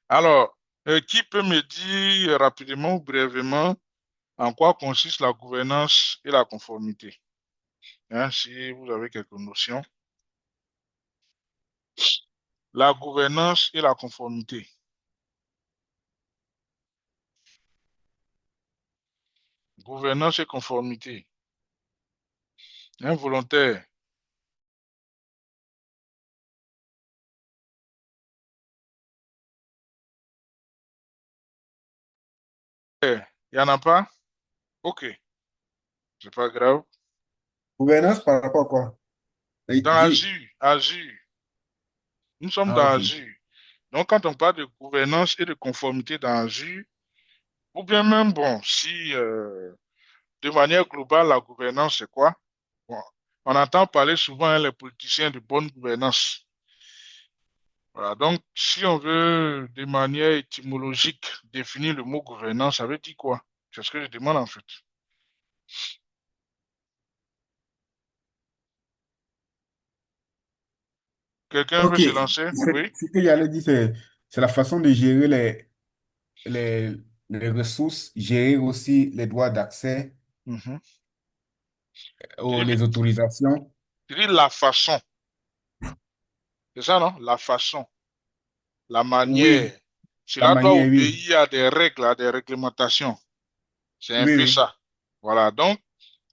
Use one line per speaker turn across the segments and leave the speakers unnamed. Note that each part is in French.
Alors, qui peut me dire rapidement ou brièvement en quoi consiste la gouvernance et la conformité? Hein, si vous avez quelques notions. La gouvernance et la conformité. Gouvernance et conformité. Involontaire. Il n'y en a pas? Ok, c'est pas grave.
Gouvernance par rapport à quoi?
Dans
Dis.
Azure, Azure. Nous sommes
Ah,
dans
ok.
Azure. Donc, quand on parle de gouvernance et de conformité dans Azure, ou bien même, bon, si de manière globale, la gouvernance, c'est quoi? Bon, on entend parler souvent, hein, les politiciens, de bonne gouvernance. Voilà, donc, si on veut, de manière étymologique, définir le mot gouvernance, ça veut dire quoi? C'est ce que je demande en fait. Quelqu'un veut
Ok.
se lancer? Oui.
Ce que j'allais dire, c'est la façon de gérer les, les ressources, gérer aussi les droits d'accès,
Mhm.
aux, les autorisations.
Je dis la façon. C'est ça, non? La façon, la
Oui,
manière.
la
Cela doit
manière, oui.
obéir à des règles, à des réglementations. C'est un
Oui,
peu
oui.
ça. Voilà. Donc,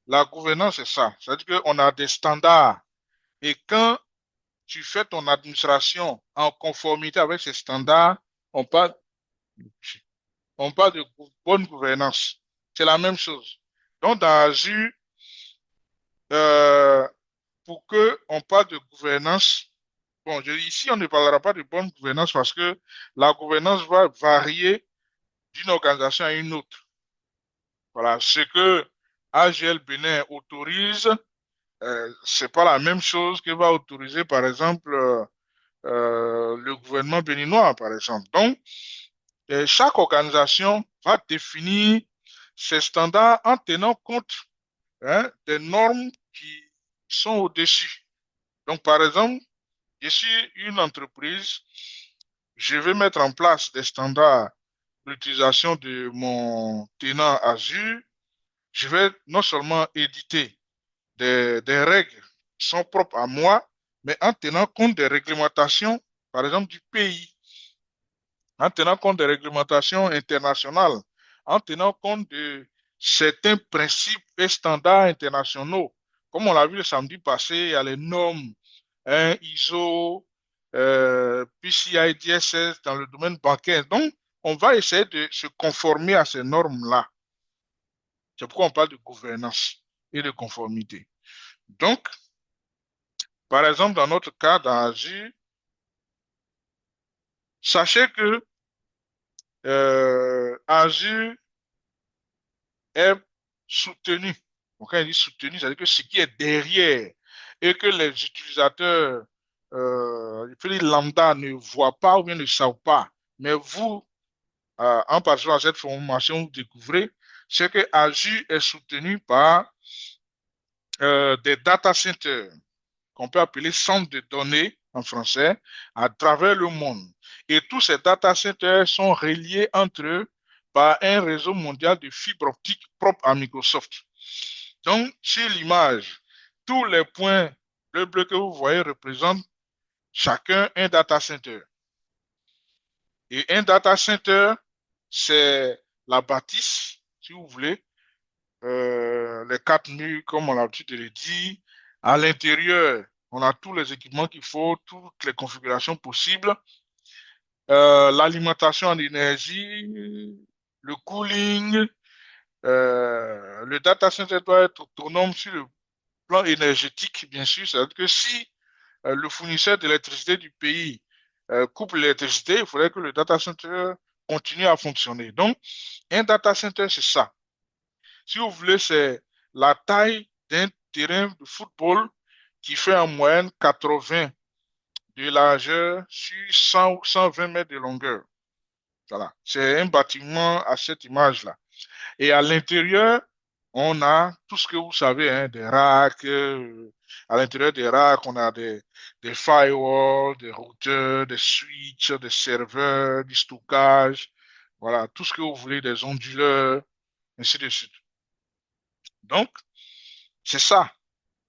la gouvernance, c'est ça. C'est-à-dire qu'on a des standards. Et quand tu fais ton administration en conformité avec ces standards, on parle, on parle de bonne gouvernance. C'est la même chose. Donc, dans Azure, euh, pour que on parle de gouvernance, bon, ici, on ne parlera pas de bonne gouvernance parce que la gouvernance va varier d'une organisation à une autre. Voilà, ce que AGL Bénin autorise, c'est pas la même chose que va autoriser, par exemple, le gouvernement béninois, par exemple. Donc, chaque organisation va définir ses standards en tenant compte, hein, des normes qui sont au-dessus. Donc, par exemple, je suis une entreprise, je vais mettre en place des standards d'utilisation de mon tenant Azure. Je vais non seulement éditer des règles qui sont propres à moi, mais en tenant compte des réglementations, par exemple, du pays, en tenant compte des réglementations internationales, en tenant compte de certains principes et standards internationaux. Comme on l'a vu le samedi passé, il y a les normes, hein, ISO, PCI DSS dans le domaine bancaire. Donc, on va essayer de se conformer à ces normes-là. C'est pourquoi on parle de gouvernance et de conformité. Donc, par exemple, dans notre cas, dans Azure, sachez que Azure est soutenu. Donc, quand il dit soutenu, c'est-à-dire que ce qui est derrière et que les utilisateurs, je peux dire lambda, ne voient pas ou bien ne savent pas. Mais vous, en participant à cette formation, vous découvrez, c'est que Azure est soutenu par des data centers qu'on peut appeler centres de données en français à travers le monde. Et tous ces data centers sont reliés entre eux par un réseau mondial de fibres optiques propre à Microsoft. Donc, sur l'image, tous les points bleus que vous voyez représentent chacun un data center. Et un data center, c'est la bâtisse, si vous voulez, les quatre murs, comme on a l'habitude de le dire. À l'intérieur, on a tous les équipements qu'il faut, toutes les configurations possibles. L'alimentation en énergie, le cooling, le data center doit être autonome sur le plan énergétique, bien sûr. C'est-à-dire que si le fournisseur d'électricité du pays coupe l'électricité, il faudrait que le data center continue à fonctionner. Donc, un data center, c'est ça. Si vous voulez, c'est la taille d'un terrain de football qui fait en moyenne 80 de largeur sur 100 ou 120 mètres de longueur. Voilà. C'est un bâtiment à cette image-là. Et à l'intérieur, on a tout ce que vous savez, hein, des racks, à l'intérieur des racks, on a des firewalls, des routeurs, des switches, des serveurs, du stockage, voilà, tout ce que vous voulez, des onduleurs, ainsi de suite. Donc, c'est ça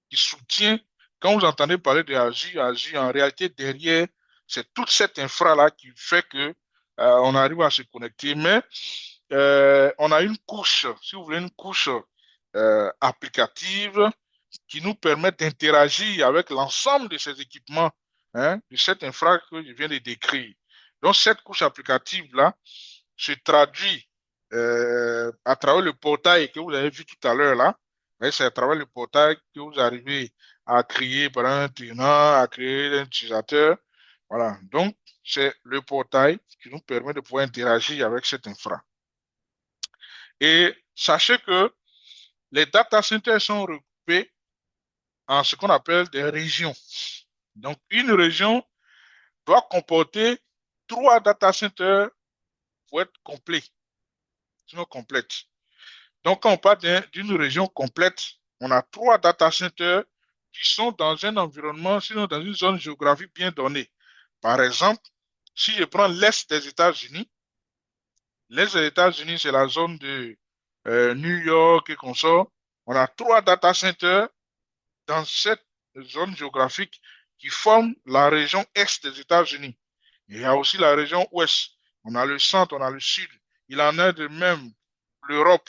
qui soutient, quand vous entendez parler de Azure, en réalité, derrière, c'est toute cette infra-là qui fait que on arrive à se connecter. Mais on a une couche, si vous voulez, une couche applicative qui nous permet d'interagir avec l'ensemble de ces équipements, hein, de cette infra que je viens de décrire. Donc, cette couche applicative-là se traduit à travers le portail que vous avez vu tout à l'heure là. Et c'est à travers le portail que vous arrivez à créer par un tenant, à créer un utilisateur. Voilà. Donc, c'est le portail qui nous permet de pouvoir interagir avec cette infra. Et sachez que les data centers sont regroupés en ce qu'on appelle des régions. Donc, une région doit comporter 3 data centers pour être complet, sinon complète. Donc, quand on parle d'une région complète, on a 3 data centers qui sont dans un environnement, sinon dans une zone géographique bien donnée. Par exemple, si je prends l'Est des États-Unis, l'Est des États-Unis, c'est la zone de New York et consorts. On a 3 data centers dans cette zone géographique qui forment la région Est des États-Unis. Il y a aussi la région Ouest. On a le centre, on a le sud. Il en est de même l'Europe.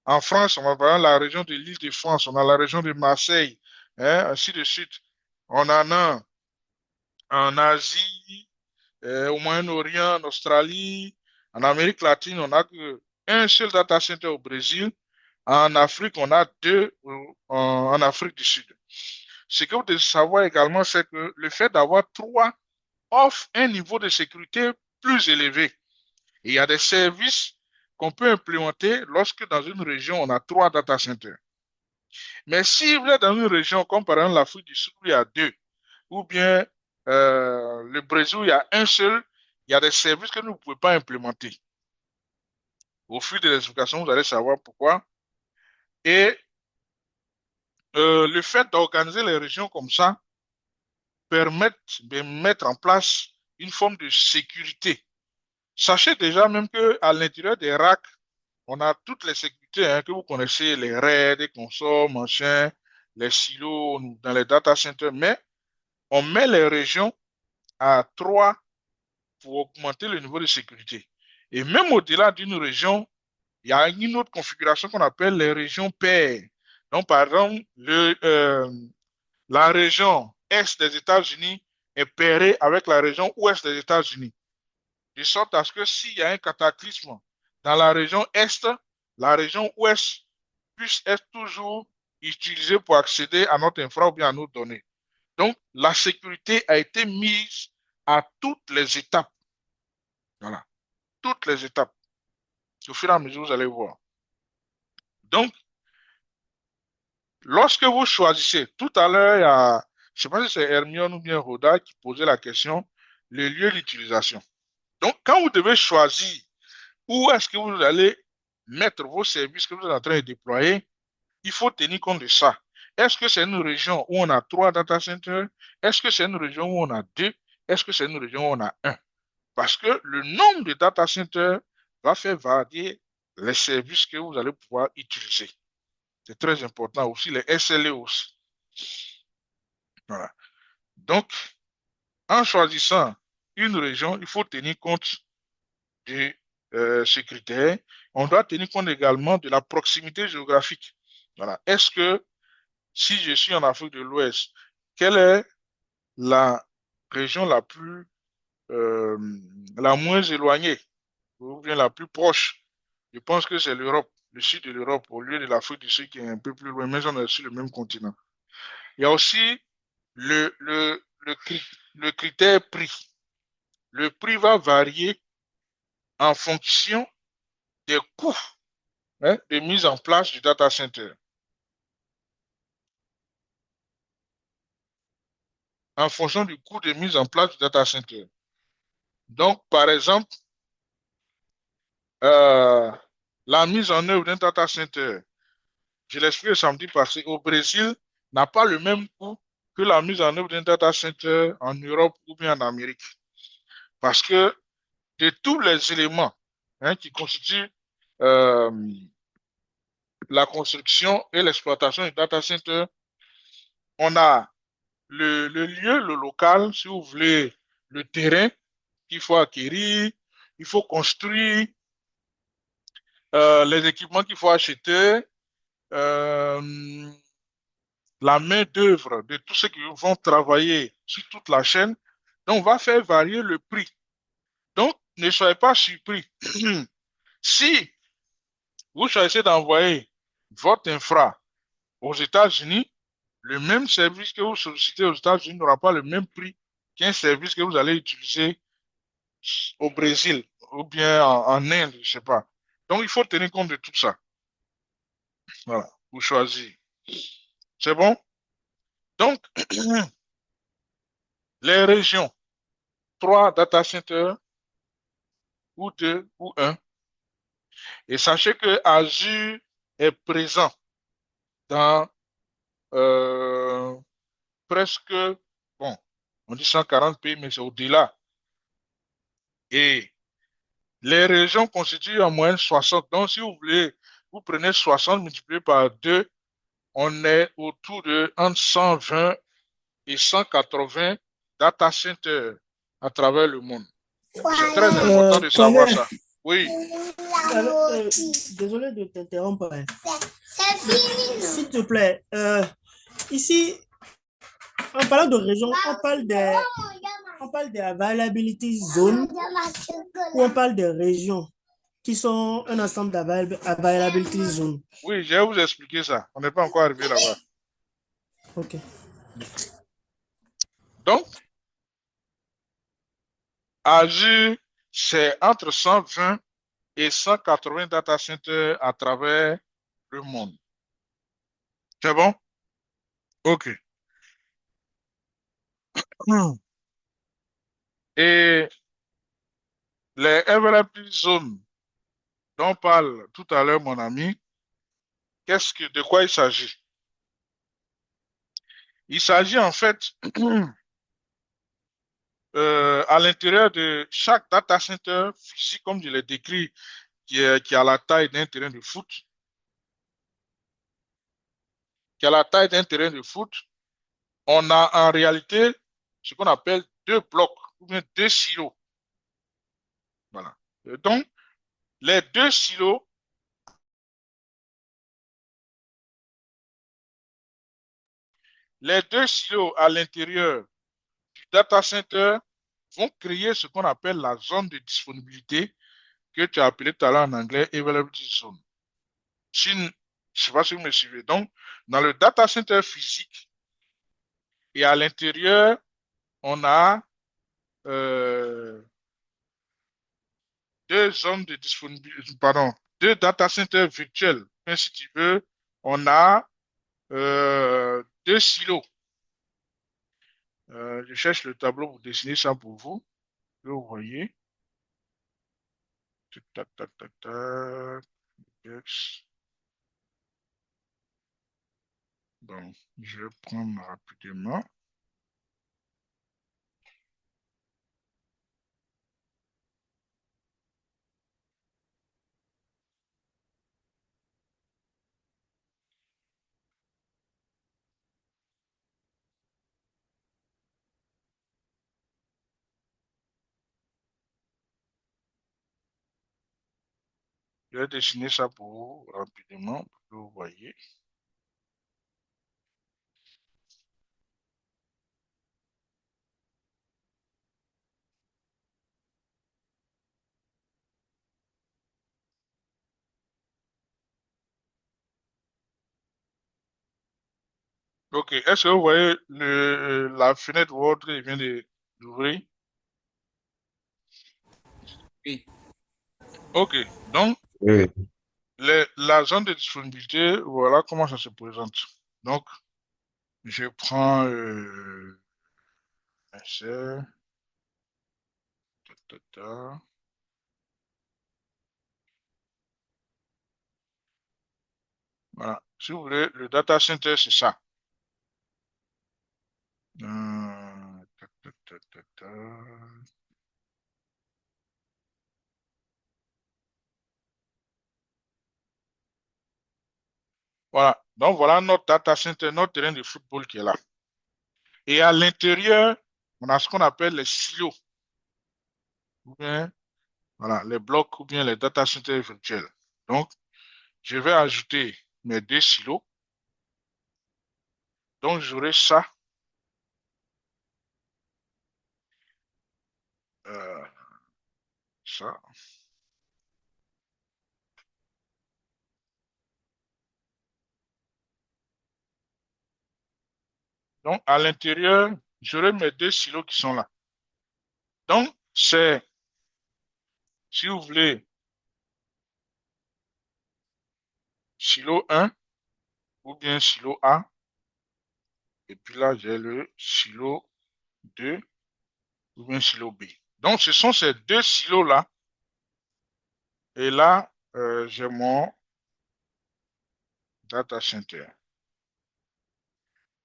En France, on va voir la région de l'Île-de-France, on a la région de Marseille, hein, ainsi de suite. On en a en Asie, au Moyen-Orient, en Australie, en Amérique latine, on n'a qu'un seul data center au Brésil. En Afrique, on a deux en Afrique du Sud. Ce que vous devez savoir également, c'est que le fait d'avoir trois offre un niveau de sécurité plus élevé. Et il y a des services qu'on peut implémenter lorsque dans une région, on a 3 data centers. Mais si vous êtes dans une région comme par exemple l'Afrique du Sud où il y a deux, ou bien le Brésil où il y a un seul, il y a des services que vous ne pouvez pas implémenter. Au fil de l'explication, vous allez savoir pourquoi. Et le fait d'organiser les régions comme ça permet de mettre en place une forme de sécurité. Sachez déjà même qu'à l'intérieur des racks, on a toutes les sécurités hein, que vous connaissez, les raids, les consorts, machin, les silos dans les data centers, mais on met les régions à 3 pour augmenter le niveau de sécurité. Et même au-delà d'une région, il y a une autre configuration qu'on appelle les régions paires. Donc, par exemple, la région Est des États-Unis est pairée avec la région Ouest des États-Unis. De sorte à ce que s'il y a un cataclysme dans la région Est, la région Ouest puisse être toujours utilisée pour accéder à notre infra ou bien à nos données. Donc, la sécurité a été mise à toutes les étapes. Voilà, toutes les étapes. Au fur et à mesure, vous allez voir. Donc, lorsque vous choisissez, tout à l'heure, il y a, je ne sais pas si c'est Hermione ou bien Roda qui posait la question, le lieu d'utilisation. Donc, quand vous devez choisir où est-ce que vous allez mettre vos services que vous êtes en train de déployer, il faut tenir compte de ça. Est-ce que c'est une région où on a 3 data centers? Est-ce que c'est une région où on a 2? Est-ce que c'est une région où on a un? Parce que le nombre de data centers va faire varier les services que vous allez pouvoir utiliser. C'est très important aussi, les SLA aussi. Voilà. Donc, en choisissant une région, il faut tenir compte de ces critères. On doit tenir compte également de la proximité géographique. Voilà. Est-ce que si je suis en Afrique de l'Ouest, quelle est la région euh, la moins éloignée ou bien la plus proche? Je pense que c'est l'Europe, le sud de l'Europe, au lieu de l'Afrique du Sud qui est un peu plus loin, mais on est sur le même continent. Il y a aussi le critère prix. Le prix va varier en fonction des coûts hein, de mise en place du data center. En fonction du coût de mise en place du data center. Donc, par exemple, euh, la mise en œuvre d'un data center, je l'ai expliqué samedi passé, au Brésil, n'a pas le même coût que la mise en œuvre d'un data center en Europe ou bien en Amérique. Parce que de tous les éléments qui constituent euh, la construction et l'exploitation du data center, on a le lieu, le local, si vous voulez, le terrain qu'il faut acquérir, il faut construire, les équipements qu'il faut acheter, euh, la main-d'œuvre de tous ceux qui vont travailler sur toute la chaîne. Donc, on va faire varier le prix. Donc, ne soyez pas surpris. Si vous choisissez d'envoyer votre infra aux États-Unis, le même service que vous sollicitez aux États-Unis n'aura pas le même prix qu'un service que vous allez utiliser au Brésil ou bien en Inde, je ne sais pas. Donc, il faut tenir compte de tout ça. Voilà, vous choisissez. C'est bon? Donc, les régions, trois data centers ou deux ou un. Et sachez que Azure est présent dans euh, presque, bon, on dit 140 pays, mais c'est au-delà. Et les régions constituent en moyenne 60. Donc, si vous voulez, vous prenez 60 multiplié par 2, on est autour de entre 120 et 180 data centers à travers le monde. C'est très important de savoir
Tonnerre,
ça. Oui,
désolé de t'interrompre, hein. S'il te plaît, ici, en parlant de région, on parle des availability zones ou on parle des régions qui sont un ensemble d'availability zones.
oui, je vais vous expliquer ça. On n'est pas encore arrivé là-bas.
Ok.
Donc, Azure, c'est entre 120 et 180 data centers à travers le monde. C'est bon? OK. Et les availability zones dont parle tout à l'heure mon ami, de quoi il s'agit? Il s'agit en fait, à l'intérieur de chaque data center physique, comme je l'ai décrit, qui a la taille d'un terrain de foot, qui a la taille d'un terrain de foot, on a en réalité ce qu'on appelle deux blocs ou bien deux silos. Voilà. Donc, les deux silos, les deux silos à l'intérieur du data center vont créer ce qu'on appelle la zone de disponibilité que tu as appelé tout à l'heure en anglais availability zone. Je ne sais pas si vous me suivez. Donc, dans le data center physique et à l'intérieur, on a euh, deux zones de disponibilité, pardon, deux data centers virtuels. Mais si tu veux, on a deux silos. Je cherche le tableau pour dessiner ça pour vous. Que vous voyez. Tac, tac, tac, tac, tac. Yes. Donc, je vais prendre rapidement. Je vais dessiner ça pour vous rapidement pour que vous voyez. Ok, est-ce que vous voyez la fenêtre Word qu'il vient d'ouvrir?
Oui.
Ok, donc
Oui.
la zone de disponibilité, voilà comment ça se présente. Donc, je prends insert, ta, ta, ta. Voilà. Si vous voulez, le data center, c'est ça. ta, ta, ta. Voilà. Donc, voilà notre data center, notre terrain de football qui est là. Et à l'intérieur, on a ce qu'on appelle les silos, ou bien, voilà, les blocs ou bien les data centers virtuels. Donc, je vais ajouter mes deux silos. Donc, j'aurai ça. euh, ça. Donc, à l'intérieur, j'aurai mes deux silos qui sont là. Donc, c'est, si vous voulez, silo 1 ou bien silo A. Et puis là, j'ai le silo 2 ou bien silo B. Donc, ce sont ces deux silos-là. Et là, j'ai mon data center.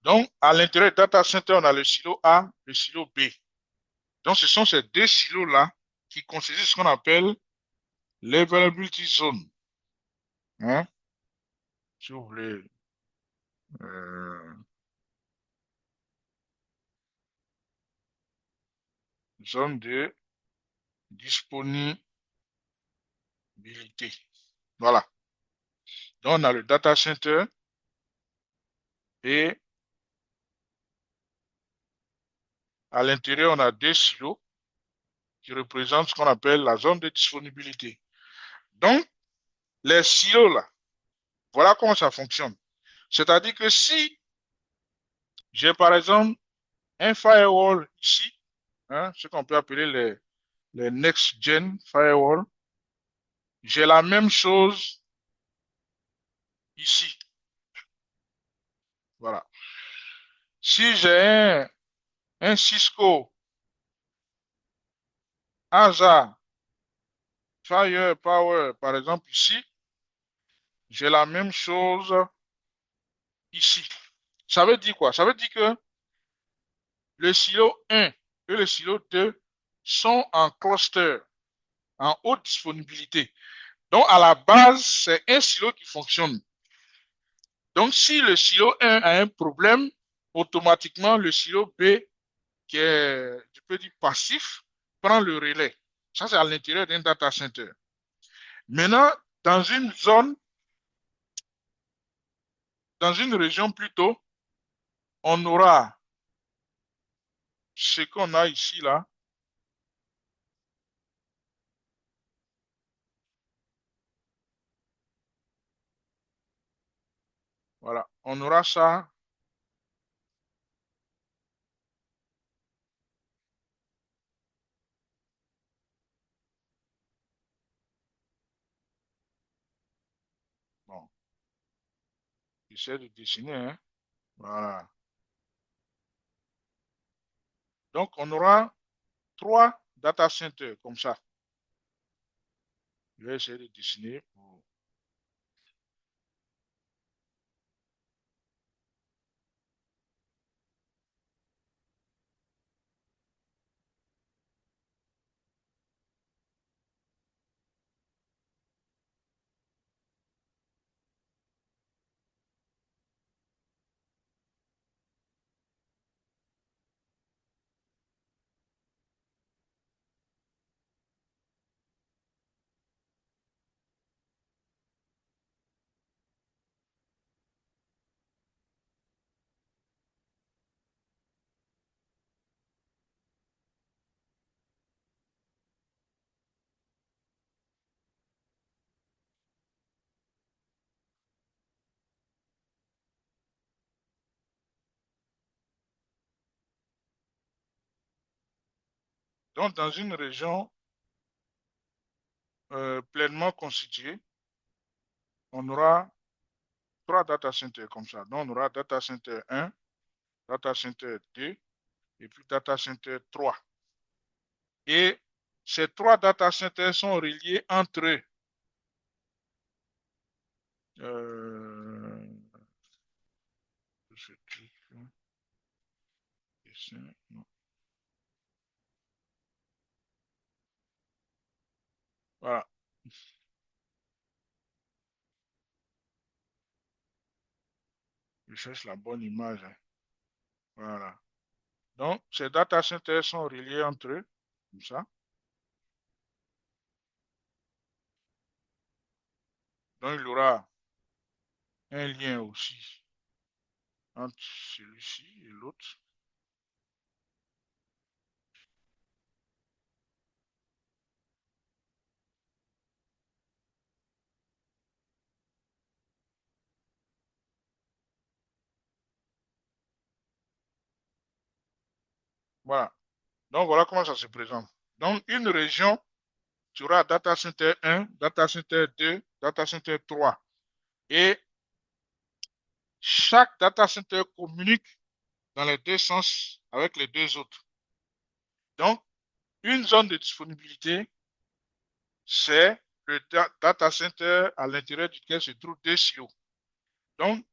Donc, à l'intérieur du data center, on a le silo A, le silo B. Donc, ce sont ces deux silos-là qui constituent ce qu'on appelle l'availability zone. Hein? Si vous voulez, euh, zone de disponibilité. Voilà. Donc, on a le data center et à l'intérieur, on a deux silos qui représentent ce qu'on appelle la zone de disponibilité. Donc, les silos là, voilà comment ça fonctionne. C'est-à-dire que si j'ai par exemple un firewall ici, hein, ce qu'on peut appeler les next-gen firewall, j'ai la même chose ici. Voilà. Si j'ai un Cisco ASA Firepower, par exemple ici, j'ai la même chose ici. Ça veut dire quoi? Ça veut dire que le silo 1 et le silo 2 sont en cluster, en haute disponibilité. Donc, à la base, c'est un silo qui fonctionne. Donc, si le silo 1 a un problème, automatiquement, le silo B, qui est, je peux dire, passif, prend le relais. Ça, c'est à l'intérieur d'un data center. Maintenant, dans une zone, dans une région plutôt, on aura ce qu'on a ici, là. Voilà, on aura ça. Bon, j'essaie de dessiner, hein. Voilà. Donc, on aura trois data centers comme ça. Je vais essayer de dessiner. Donc, dans une région pleinement constituée, on aura trois data centers comme ça. Donc, on aura data center 1, data center 2 et puis data center 3. Et ces trois data centers sont reliés entre eux. Euh, ce truc, dessin, non. Voilà. Je cherche la bonne image, hein. Voilà. Donc, ces data centers sont reliés entre eux, comme ça. Donc, il y aura un lien aussi entre celui-ci et l'autre. Voilà. Donc, voilà comment ça se présente. Donc, une région, tu auras data center 1, data center 2, data center 3. Et chaque data center communique dans les deux sens avec les deux autres. Donc, une zone de disponibilité, c'est le data center à l'intérieur duquel se trouvent deux silos. Donc,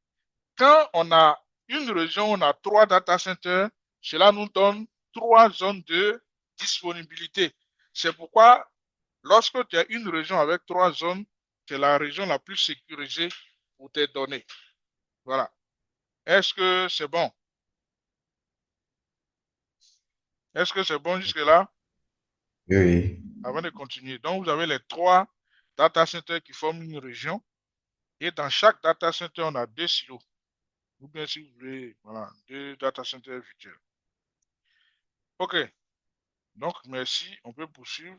quand on a une région, on a 3 data centers, cela nous donne 3 zones de disponibilité. C'est pourquoi, lorsque tu as une région avec 3 zones, c'est la région la plus sécurisée pour tes données. Voilà. Est-ce que c'est bon? Est-ce que c'est bon jusque-là?
Oui.
Avant de continuer. Donc, vous avez les 3 data centers qui forment une région. Et dans chaque data center, on a 2 silos. Ou bien, si vous voulez, voilà, 2 data centers virtuels. OK. Donc, merci. On peut poursuivre.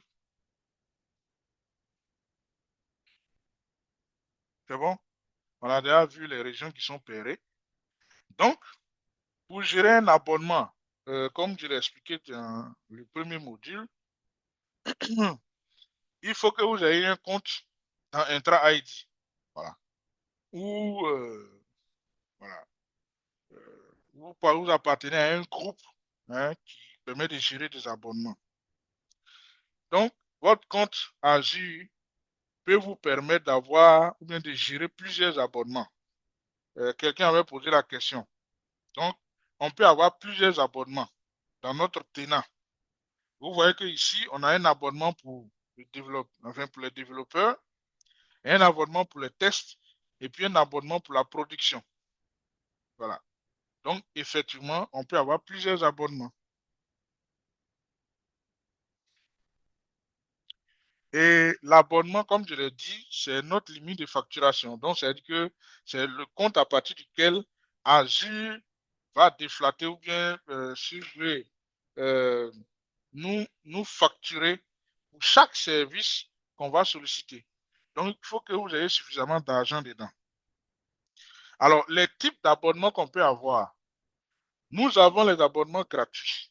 C'est bon? On a déjà vu les régions qui sont pairées. Donc, pour gérer un abonnement, comme je l'ai expliqué dans le premier module, il faut que vous ayez un compte dans Intra ID. Voilà. Ou voilà. Vous appartenez à un groupe, hein, qui permet de gérer des abonnements. Donc, votre compte Azure peut vous permettre d'avoir ou bien de gérer plusieurs abonnements. Quelqu'un avait posé la question. Donc, on peut avoir plusieurs abonnements dans notre tenant. Vous voyez que ici, on a un abonnement pour pour les développeurs, un abonnement pour les tests, et puis un abonnement pour la production. Voilà. Donc, effectivement, on peut avoir plusieurs abonnements. Et l'abonnement, comme je l'ai dit, c'est notre limite de facturation. Donc, c'est-à-dire que c'est le compte à partir duquel Azure va déflater ou bien, si vous voulez, euh, nous facturer pour chaque service qu'on va solliciter. Donc, il faut que vous ayez suffisamment d'argent dedans. Alors, les types d'abonnements qu'on peut avoir. Nous avons les abonnements gratuits.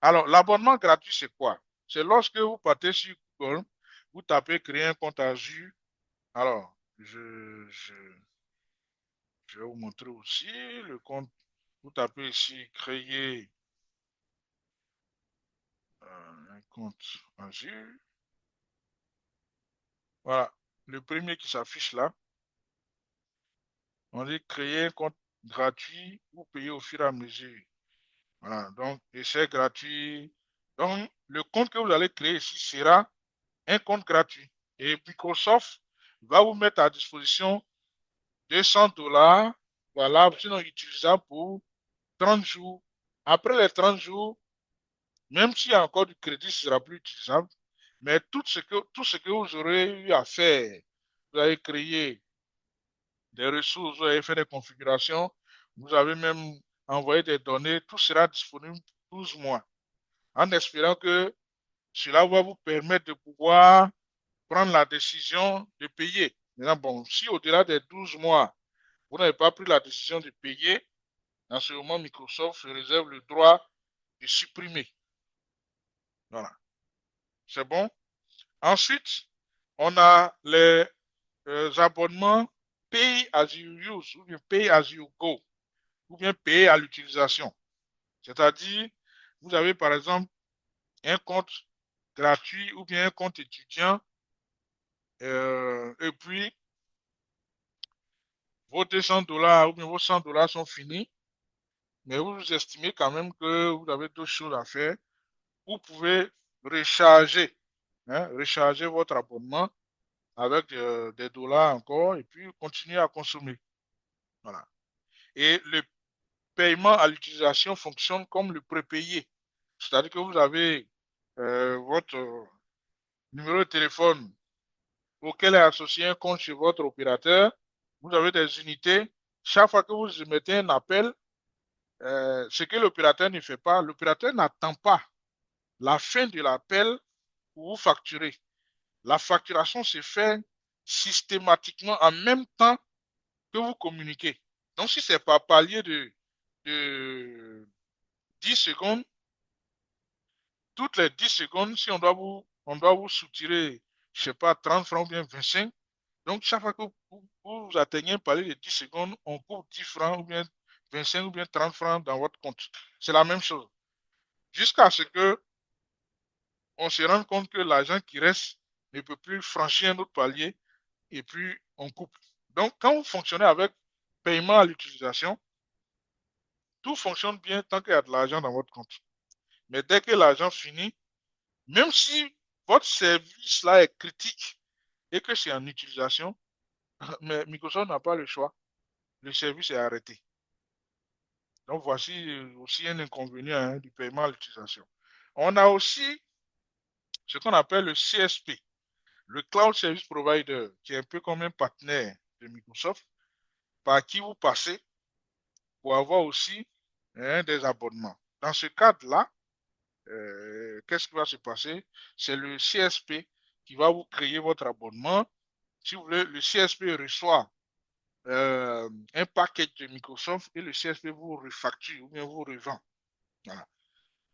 Alors, l'abonnement gratuit, c'est quoi? C'est lorsque vous partez sur Google, vous tapez créer un compte Azure. Alors, je vais vous montrer aussi le compte. Vous tapez ici créer un compte Azure. Voilà, le premier qui s'affiche là. On dit créer un compte gratuit ou payer au fur et à mesure. Voilà, donc essai gratuit. Donc, le compte que vous allez créer ici sera un compte gratuit. Et Microsoft va vous mettre à disposition 200 $, voilà, sinon utilisable pour 30 jours. Après les 30 jours, même s'il y a encore du crédit, ce ne sera plus utilisable. Mais tout ce que vous aurez eu à faire, vous avez créé des ressources, vous avez fait des configurations, vous avez même envoyé des données, tout sera disponible pour 12 mois, en espérant que cela va vous permettre de pouvoir prendre la décision de payer. Maintenant, bon, si au-delà des 12 mois, vous n'avez pas pris la décision de payer, en ce moment, Microsoft se réserve le droit de supprimer. Voilà. C'est bon. Ensuite, on a les abonnements Pay as you use ou bien Pay as you go ou bien payer à l'utilisation. C'est-à-dire, vous avez par exemple un compte gratuit ou bien un compte étudiant, et puis vos 200 dollars ou bien vos 100 dollars sont finis, mais vous estimez quand même que vous avez d'autres choses à faire, vous pouvez recharger, recharger votre abonnement avec des dollars encore et puis continuer à consommer. Voilà. Et le paiement à l'utilisation fonctionne comme le prépayé. C'est-à-dire que vous avez votre numéro de téléphone auquel est associé un compte chez votre opérateur. Vous avez des unités. Chaque fois que vous émettez un appel, ce que l'opérateur ne fait pas, l'opérateur n'attend pas la fin de l'appel pour vous facturer. La facturation se fait systématiquement en même temps que vous communiquez. Donc, si c'est par palier de 10 secondes, toutes les 10 secondes, si on doit vous soutirer, je sais pas, 30 francs ou bien 25, donc chaque fois que vous atteignez un palier de 10 secondes, on coupe 10 francs ou bien 25 ou bien 30 francs dans votre compte. C'est la même chose. Jusqu'à ce que on se rende compte que l'argent qui reste ne peut plus franchir un autre palier et puis on coupe. Donc, quand vous fonctionnez avec paiement à l'utilisation, tout fonctionne bien tant qu'il y a de l'argent dans votre compte. Mais dès que l'argent finit, même si votre service là est critique et que c'est en utilisation, mais Microsoft n'a pas le choix. Le service est arrêté. Donc voici aussi un inconvénient du paiement à l'utilisation. On a aussi ce qu'on appelle le CSP, le Cloud Service Provider, qui est un peu comme un partenaire de Microsoft, par qui vous passez pour avoir aussi des abonnements. Dans ce cadre-là, qu'est-ce qui va se passer? C'est le CSP qui va vous créer votre abonnement. Si vous voulez, le CSP reçoit un package de Microsoft et le CSP vous refacture ou bien vous revend. Voilà.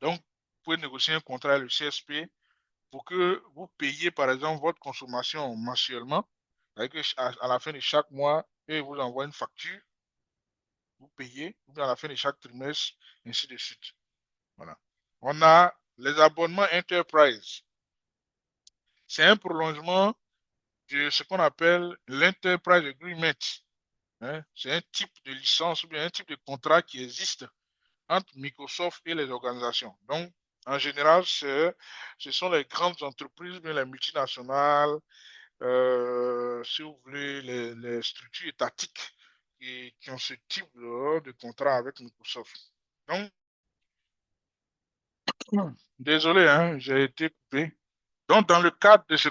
Donc, vous pouvez négocier un contrat avec le CSP pour que vous payiez, par exemple, votre consommation mensuellement. Avec à la fin de chaque mois, et vous envoie une facture, vous payez, ou bien à la fin de chaque trimestre, ainsi de suite. Voilà. On a les abonnements Enterprise. C'est un prolongement de ce qu'on appelle l'Enterprise Agreement. C'est un type de licence ou bien un type de contrat qui existe entre Microsoft et les organisations. Donc, en général, ce sont les grandes entreprises, bien les multinationales, si vous voulez, les structures étatiques qui ont ce type de contrat avec Microsoft. Donc, désolé, j'ai été coupé. Donc, dans le cadre de ce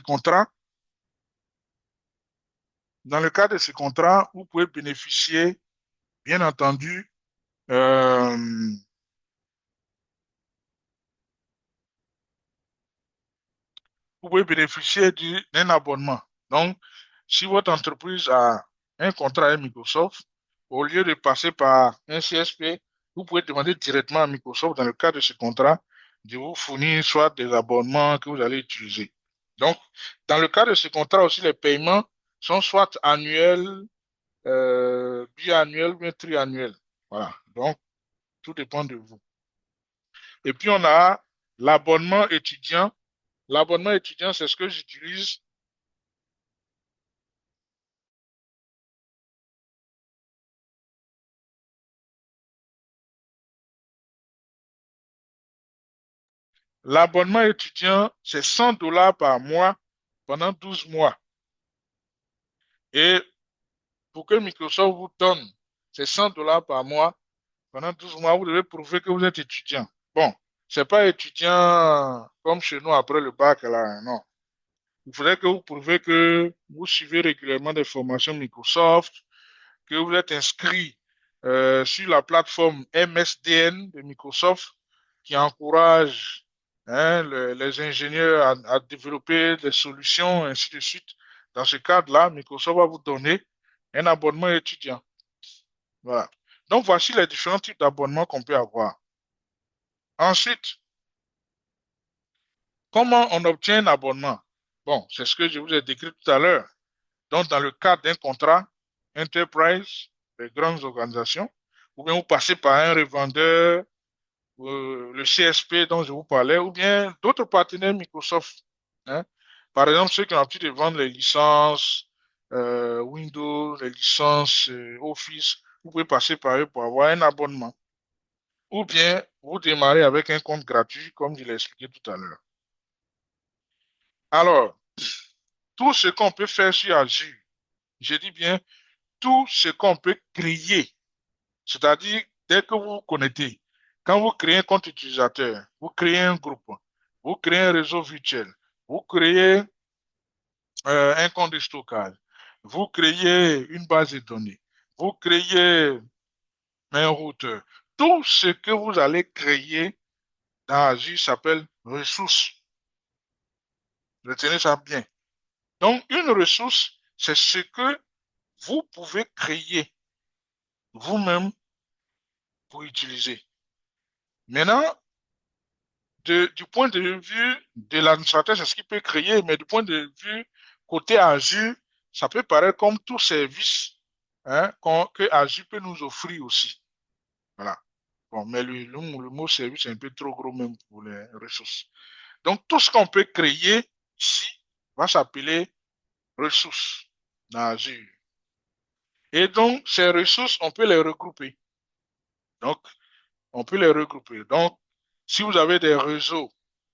contrat, vous pouvez bénéficier, bien entendu, euh, vous pouvez bénéficier d'un abonnement. Donc, si votre entreprise a un contrat avec Microsoft, au lieu de passer par un CSP, vous pouvez demander directement à Microsoft, dans le cadre de ce contrat, de vous fournir soit des abonnements que vous allez utiliser. Donc, dans le cadre de ce contrat aussi, les paiements sont soit annuels, biannuels ou bien triannuels. Voilà. Donc, tout dépend de vous. Et puis, on a l'abonnement étudiant. L'abonnement étudiant, c'est ce que j'utilise. L'abonnement étudiant, c'est 100 dollars par mois pendant 12 mois. Et pour que Microsoft vous donne ces 100 dollars par mois pendant 12 mois, vous devez prouver que vous êtes étudiant. Bon, c'est pas étudiant comme chez nous après le bac, là, non. Il faudrait que vous prouvez que vous suivez régulièrement des formations Microsoft, que vous êtes inscrit sur la plateforme MSDN de Microsoft qui encourage les ingénieurs à développer des solutions, ainsi de suite. Dans ce cadre-là, Microsoft va vous donner un abonnement étudiant. Voilà. Donc, voici les différents types d'abonnements qu'on peut avoir. Ensuite, comment on obtient un abonnement? Bon, c'est ce que je vous ai décrit tout à l'heure. Donc, dans le cadre d'un contrat enterprise, les grandes organisations, ou bien vous passez par un revendeur, le CSP dont je vous parlais, ou bien d'autres partenaires Microsoft. Hein. Par exemple, ceux qui ont l'habitude de vendre les licences, Windows, les licences Office, vous pouvez passer par eux pour avoir un abonnement. Ou bien, vous démarrez avec un compte gratuit, comme je l'ai expliqué tout à l'heure. Alors, tout ce qu'on peut faire sur Azure, je dis bien tout ce qu'on peut créer, c'est-à-dire dès que vous vous connectez, quand vous créez un compte utilisateur, vous créez un groupe, vous créez un réseau virtuel, vous créez un compte de stockage, vous créez une base de données, vous créez un routeur. Tout ce que vous allez créer dans Azure s'appelle ressources. Retenez ça bien. Donc, une ressource, c'est ce que vous pouvez créer vous-même pour utiliser. Maintenant, du point de vue de l'administrateur, c'est ce qu'il peut créer, mais du point de vue côté Azure, ça peut paraître comme tout service hein, que Azure peut nous offrir aussi. Voilà. Bon, mais le mot service est un peu trop gros même pour les ressources. Donc, tout ce qu'on peut créer ici va s'appeler ressources dans Azure. Et donc, ces ressources, on peut les regrouper. Donc, on peut les regrouper. Donc, si vous avez des réseaux,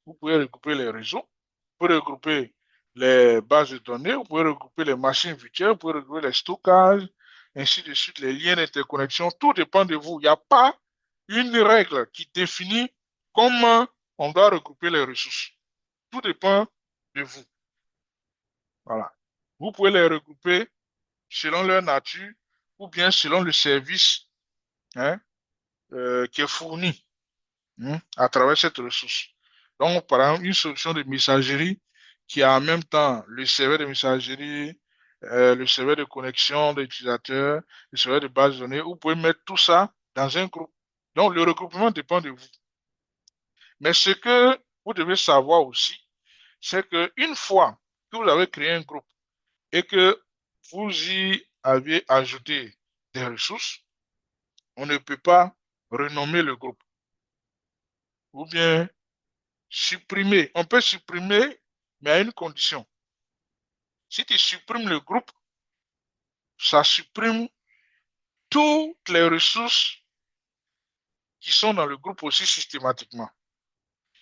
vous pouvez regrouper les réseaux, vous pouvez regrouper les bases de données, vous pouvez regrouper les machines virtuelles, vous pouvez regrouper les stockages, ainsi de suite, les liens d'interconnexion. Tout dépend de vous. Il n'y a pas une règle qui définit comment on doit regrouper les ressources. Tout dépend de vous. Voilà. Vous pouvez les regrouper selon leur nature ou bien selon le service hein, qui est fourni à travers cette ressource. Donc, par exemple, une solution de messagerie qui a en même temps le serveur de messagerie, le serveur de connexion des utilisateurs, le serveur de base de données, vous pouvez mettre tout ça dans un groupe. Donc, le regroupement dépend de vous. Mais ce que vous devez savoir aussi, c'est qu'une fois que vous avez créé un groupe et que vous y avez ajouté des ressources, on ne peut pas renommer le groupe. Ou bien supprimer. On peut supprimer, mais à une condition. Si tu supprimes le groupe, ça supprime toutes les ressources qui sont dans le groupe aussi systématiquement.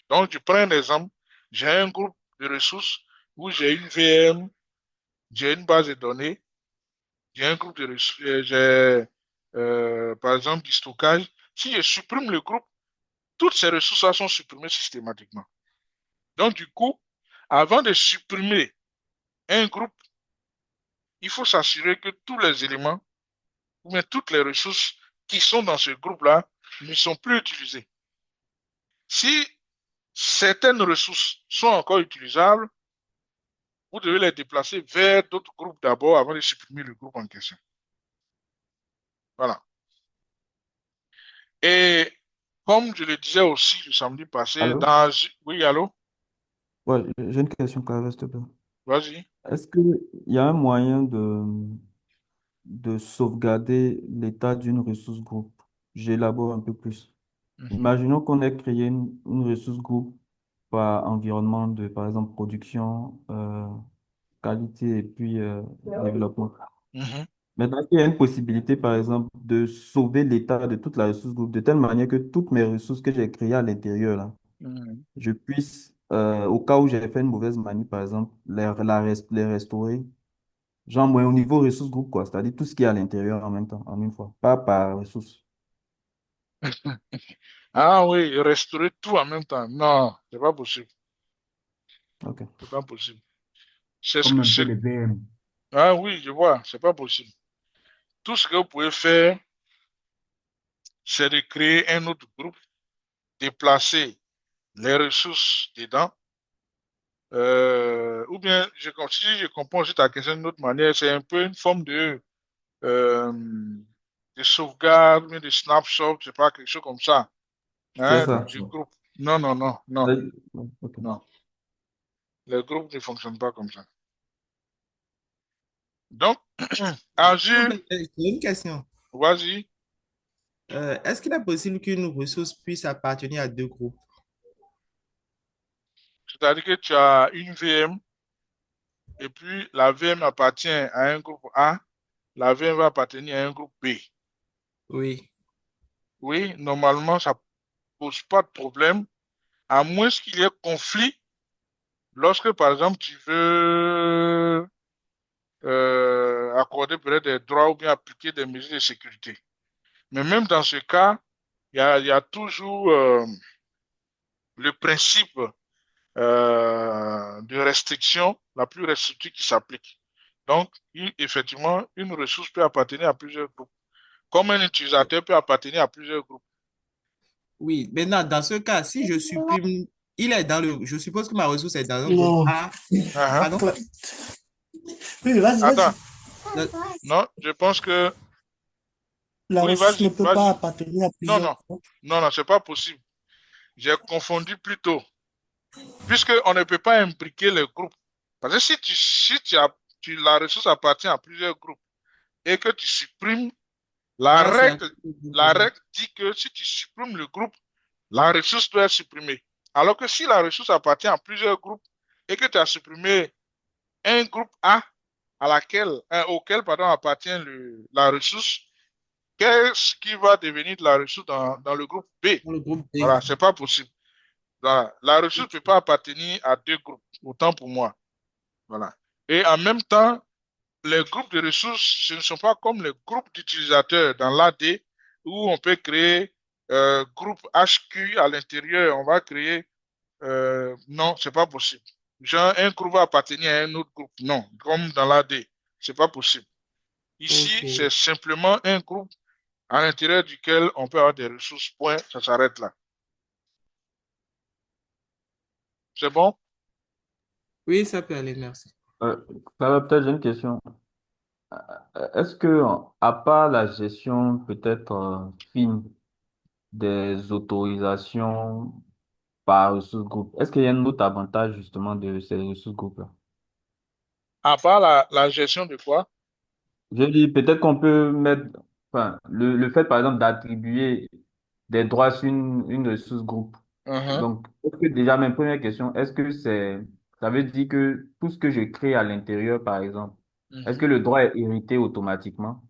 Donc, je prends un exemple. J'ai un groupe de ressources où j'ai une VM, j'ai une base de données, j'ai un groupe de ressources, j'ai par exemple du stockage. Si je supprime le groupe, toutes ces ressources-là sont supprimées systématiquement. Donc, du coup, avant de supprimer un groupe, il faut s'assurer que tous les éléments ou bien toutes les ressources qui sont dans ce groupe-là ne sont plus utilisées. Si certaines ressources sont encore utilisables, vous devez les déplacer vers d'autres groupes d'abord avant de supprimer le groupe en question. Voilà. Et comme je le disais aussi le samedi passé,
Allô?
dans... Oui, allô?
Ouais, j'ai une question, Carla, s'il te plaît.
Vas-y.
Est-ce qu'il y a un moyen de sauvegarder l'état d'une ressource groupe? J'élabore un peu plus.
Mhm,
Imaginons qu'on ait créé une ressource groupe par environnement de, par exemple, production, qualité et puis développement.
mhm,
Maintenant, il y a une possibilité, par exemple, de sauver l'état de toute la ressource groupe de telle manière que toutes mes ressources que j'ai créées à l'intérieur, là,
mhm.
je puisse, au cas où j'ai fait une mauvaise manip, par exemple, les restaurer. Genre, moi, au niveau ressources groupe, quoi. C'est-à-dire tout ce qui est à l'intérieur en même temps, en une fois. Pas par ressource.
Ah oui, restaurer tout en même temps. Non, c'est pas possible.
OK.
C'est pas possible. C'est ce
Comme
que
un peu
c'est.
les VM.
Ah oui, je vois, c'est pas possible. Tout ce que vous pouvez faire, c'est de créer un autre groupe, déplacer les ressources dedans. Ou bien, si je comprends aussi ta question d'une autre manière, c'est un peu une forme euh, de sauvegarde, ou bien de snapshot, je sais pas, quelque chose comme ça,
C'est
hein,
ça.
du groupe. Non, non, non, non,
Ouais, OK.
non. Les groupes ne fonctionnent pas comme ça. Donc,
S'il vous
Azure,
plaît, j'ai une question.
vas-y.
Est-ce qu'il est possible qu'une ressource puisse appartenir à deux groupes?
C'est-à-dire que tu as une VM, et puis la VM appartient à un groupe A, la VM va appartenir à un groupe B.
Oui.
Oui, normalement, ça ne pose pas de problème, à moins qu'il y ait conflit lorsque, par exemple, tu veux accorder peut-être des droits ou bien appliquer des mesures de sécurité. Mais même dans ce cas, il y a toujours le principe de restriction la plus restrictive qui s'applique. Donc, effectivement, une ressource peut appartenir à plusieurs groupes, comme un utilisateur peut appartenir à plusieurs groupes.
Oui, maintenant, dans ce cas, si je supprime, il est dans le, je suppose que ma ressource est dans un groupe
Non.
A.
Uh-huh.
Pardon?
Oui, vas-y, vas-y.
Attends,
Le-
non, je pense que...
La
Oui,
ressource ne
vas-y,
peut pas
vas-y.
appartenir à
Non,
plusieurs
non,
groupes.
non, non, c'est pas possible. J'ai confondu plutôt, puisqu'on ne peut pas imbriquer les groupes. Parce que la ressource appartient à plusieurs groupes et que tu supprimes, la
Alors, c'est un
règle, la règle dit que si tu supprimes le groupe, la ressource doit être supprimée. Alors que si la ressource appartient à plusieurs groupes et que tu as supprimé un groupe A auquel pardon, appartient la ressource, qu'est-ce qui va devenir de la ressource dans le groupe B?
dans le groupe B.
Voilà, c'est pas possible. Voilà. La ressource ne peut pas appartenir à deux groupes, autant pour moi. Voilà. Et en même temps, les groupes de ressources, ce ne sont pas comme les groupes d'utilisateurs dans l'AD où on peut créer groupe HQ à l'intérieur, on va créer. Non, c'est pas possible. Genre, un groupe va appartenir à un autre groupe. Non, comme dans l'AD, c'est pas possible. Ici,
Ok.
c'est simplement un groupe à l'intérieur duquel on peut avoir des ressources. Point, ça s'arrête là. C'est bon?
Oui, ça peut aller, merci.
Euh, peut-être j'ai une question. Est-ce que, à part la gestion peut-être fine des autorisations par ressources groupe, est-ce qu'il y a un autre avantage justement de ces ressources groupes-là?
À part la gestion de quoi?
Je dis peut-être qu'on peut mettre, enfin, le fait par exemple d'attribuer des droits sur une ressource groupe.
Mhm,
Donc, est-ce que déjà, ma première question, est-ce que ça veut dire que tout ce que je crée à l'intérieur, par exemple, est-ce
mhm.
que le droit est hérité automatiquement?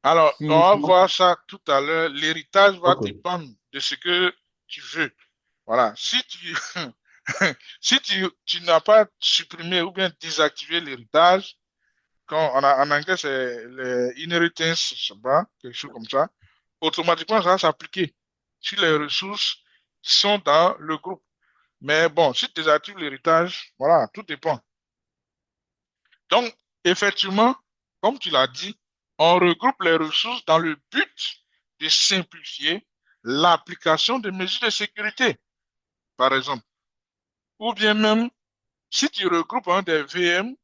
Alors, on
Si
va
non,
voir ça tout à l'heure. L'héritage va
ok.
dépendre de ce que tu veux. Voilà. Si tu, si tu n'as pas supprimé ou bien désactivé l'héritage, en anglais, c'est le inheritance, je sais pas, quelque chose comme ça, automatiquement, ça va s'appliquer sur les ressources qui sont dans le groupe. Mais bon, si tu désactives l'héritage, voilà, tout dépend. Donc, effectivement, comme tu l'as dit, on regroupe les ressources dans le but de simplifier l'application des mesures de sécurité, par exemple. Ou bien même, si tu regroupes des VM,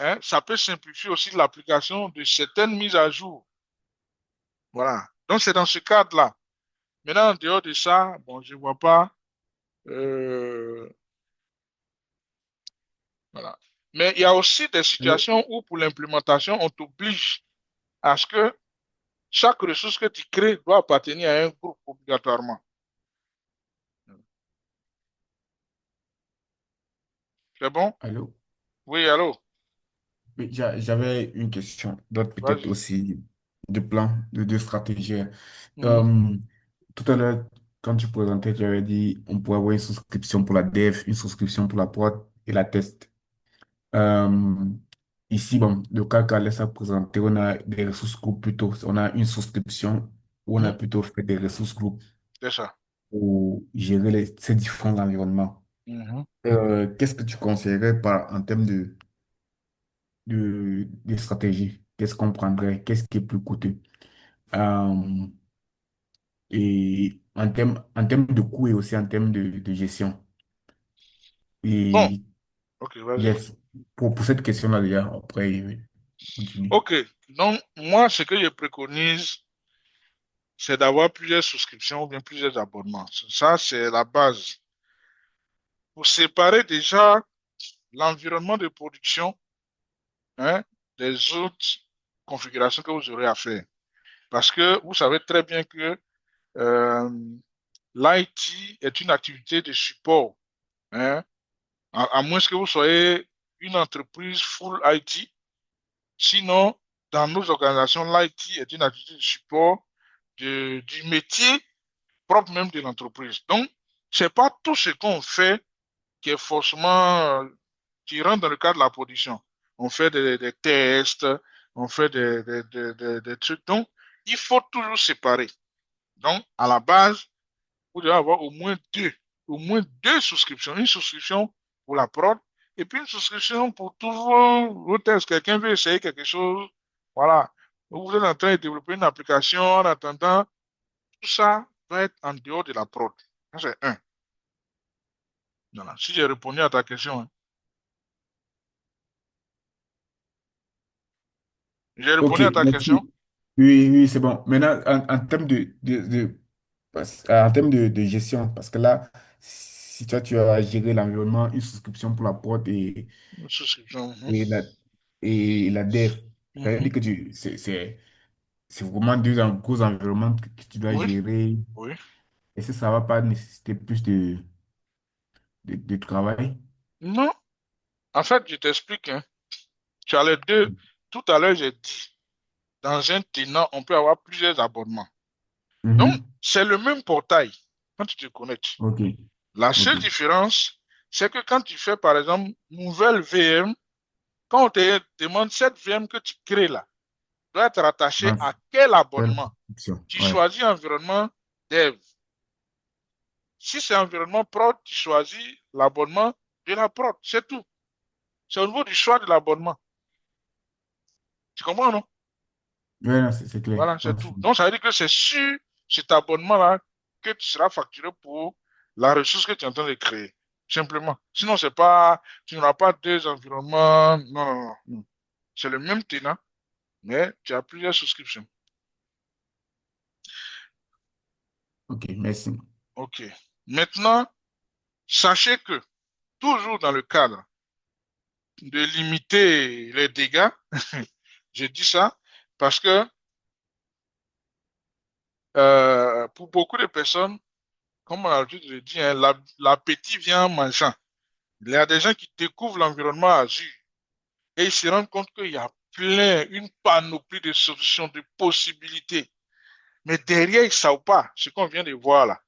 hein, ça peut simplifier aussi l'application de certaines mises à jour. Voilà. Donc, c'est dans ce cadre-là. Maintenant, en dehors de ça, bon, je ne vois pas. euh, voilà. Mais il y a aussi des
Allô?
situations où, pour l'implémentation, on t'oblige à ce que chaque ressource que tu crées doit appartenir à un groupe obligatoirement. C'est bon?
Allô?
Oui, allô?
Oui, j'avais une question, d'autres peut-être
Vas-y.
aussi de plans, de stratégies.
Mhm,
Euh, Tout à l'heure, quand tu présentais, tu avais dit on pourrait avoir une souscription pour la dev, une souscription pour la prod et la test. Euh, Ici, bon, le cas qu'Alès a présenté, on a des ressources groupes plutôt. On a une souscription où on a
mhm,
plutôt fait des ressources groupes
c'est ça.
pour gérer ces différents environnements.
Mhm.
Qu'est-ce que tu conseillerais en termes de stratégie? Qu'est-ce qu'on prendrait? Qu'est-ce qui est plus coûteux? Euh, et en termes de coût et aussi en termes de gestion.
Bon,
Et
ok, vas-y.
yes, pour cette question-là, déjà, après, oui, continue.
Ok, donc moi, ce que je préconise, c'est d'avoir plusieurs souscriptions ou bien plusieurs abonnements. Ça, c'est la base. Pour séparer déjà l'environnement de production, hein, des autres configurations que vous aurez à faire. Parce que vous savez très bien que euh, l'IT est une activité de support, hein, à moins que vous soyez une entreprise full IT. Sinon, dans nos organisations, l'IT est une activité de support du métier propre même de l'entreprise. Donc, c'est pas tout ce qu'on fait qui est forcément, qui rentre dans le cadre de la production. On fait des tests, on fait des trucs. Donc, il faut toujours séparer. Donc, à la base, vous devez avoir au moins deux souscriptions. Une souscription pour la prod et puis une souscription pour toujours vos tests. Quelqu'un veut essayer quelque chose. Voilà. Vous êtes en train de développer une application en attendant. Tout ça doit être en dehors de la prod. Ça, c'est un. Voilà. Si j'ai répondu à ta question, hein. J'ai
Ok,
répondu à ta question.
merci. Oui, oui, c'est bon. Maintenant, en termes en termes de gestion, parce que là, si toi, tu as géré l'environnement, une souscription pour la prod
Une souscription.
et la, et la dev, ça veut
Mhm.
dire que c'est vraiment deux gros environnements que tu dois
Oui,
gérer.
oui.
Et ça va pas nécessiter plus de travail?
Non. En fait, je t'explique, hein. Tu as les deux. Tout à l'heure, j'ai dit, dans un tenant, on peut avoir plusieurs abonnements. Donc,
Mhm.
c'est le même portail quand tu te connectes.
Ok,
La
ok.
seule différence, c'est que quand tu fais, par exemple, nouvelle VM, quand on te demande cette VM que tu crées là, doit être rattaché
Ah,
à quel
faire
abonnement?
souscription.
Tu
Ouais.
choisis environnement dev. Si c'est environnement prod, tu choisis l'abonnement de la prod. C'est tout. C'est au niveau du choix de l'abonnement. Tu comprends, non?
Ouais, non, c'est clair.
Voilà, c'est
Ouais,
tout. Donc, ça veut dire que c'est sur cet abonnement-là que tu seras facturé pour la ressource que tu es en train de créer. Simplement. Sinon, c'est pas, tu n'auras pas deux environnements. Non, non, non, non. C'est le même tenant, mais tu as plusieurs souscriptions.
ok, merci.
OK. Maintenant, sachez que, toujours dans le cadre de limiter les dégâts, je dis ça parce que pour beaucoup de personnes, comme on a l'habitude de le dire, hein, l'appétit vient en mangeant. Il y a des gens qui découvrent l'environnement Azure et ils se rendent compte qu'il y a une panoplie de solutions, de possibilités. Mais derrière, ils ne savent pas ce qu'on vient de voir là,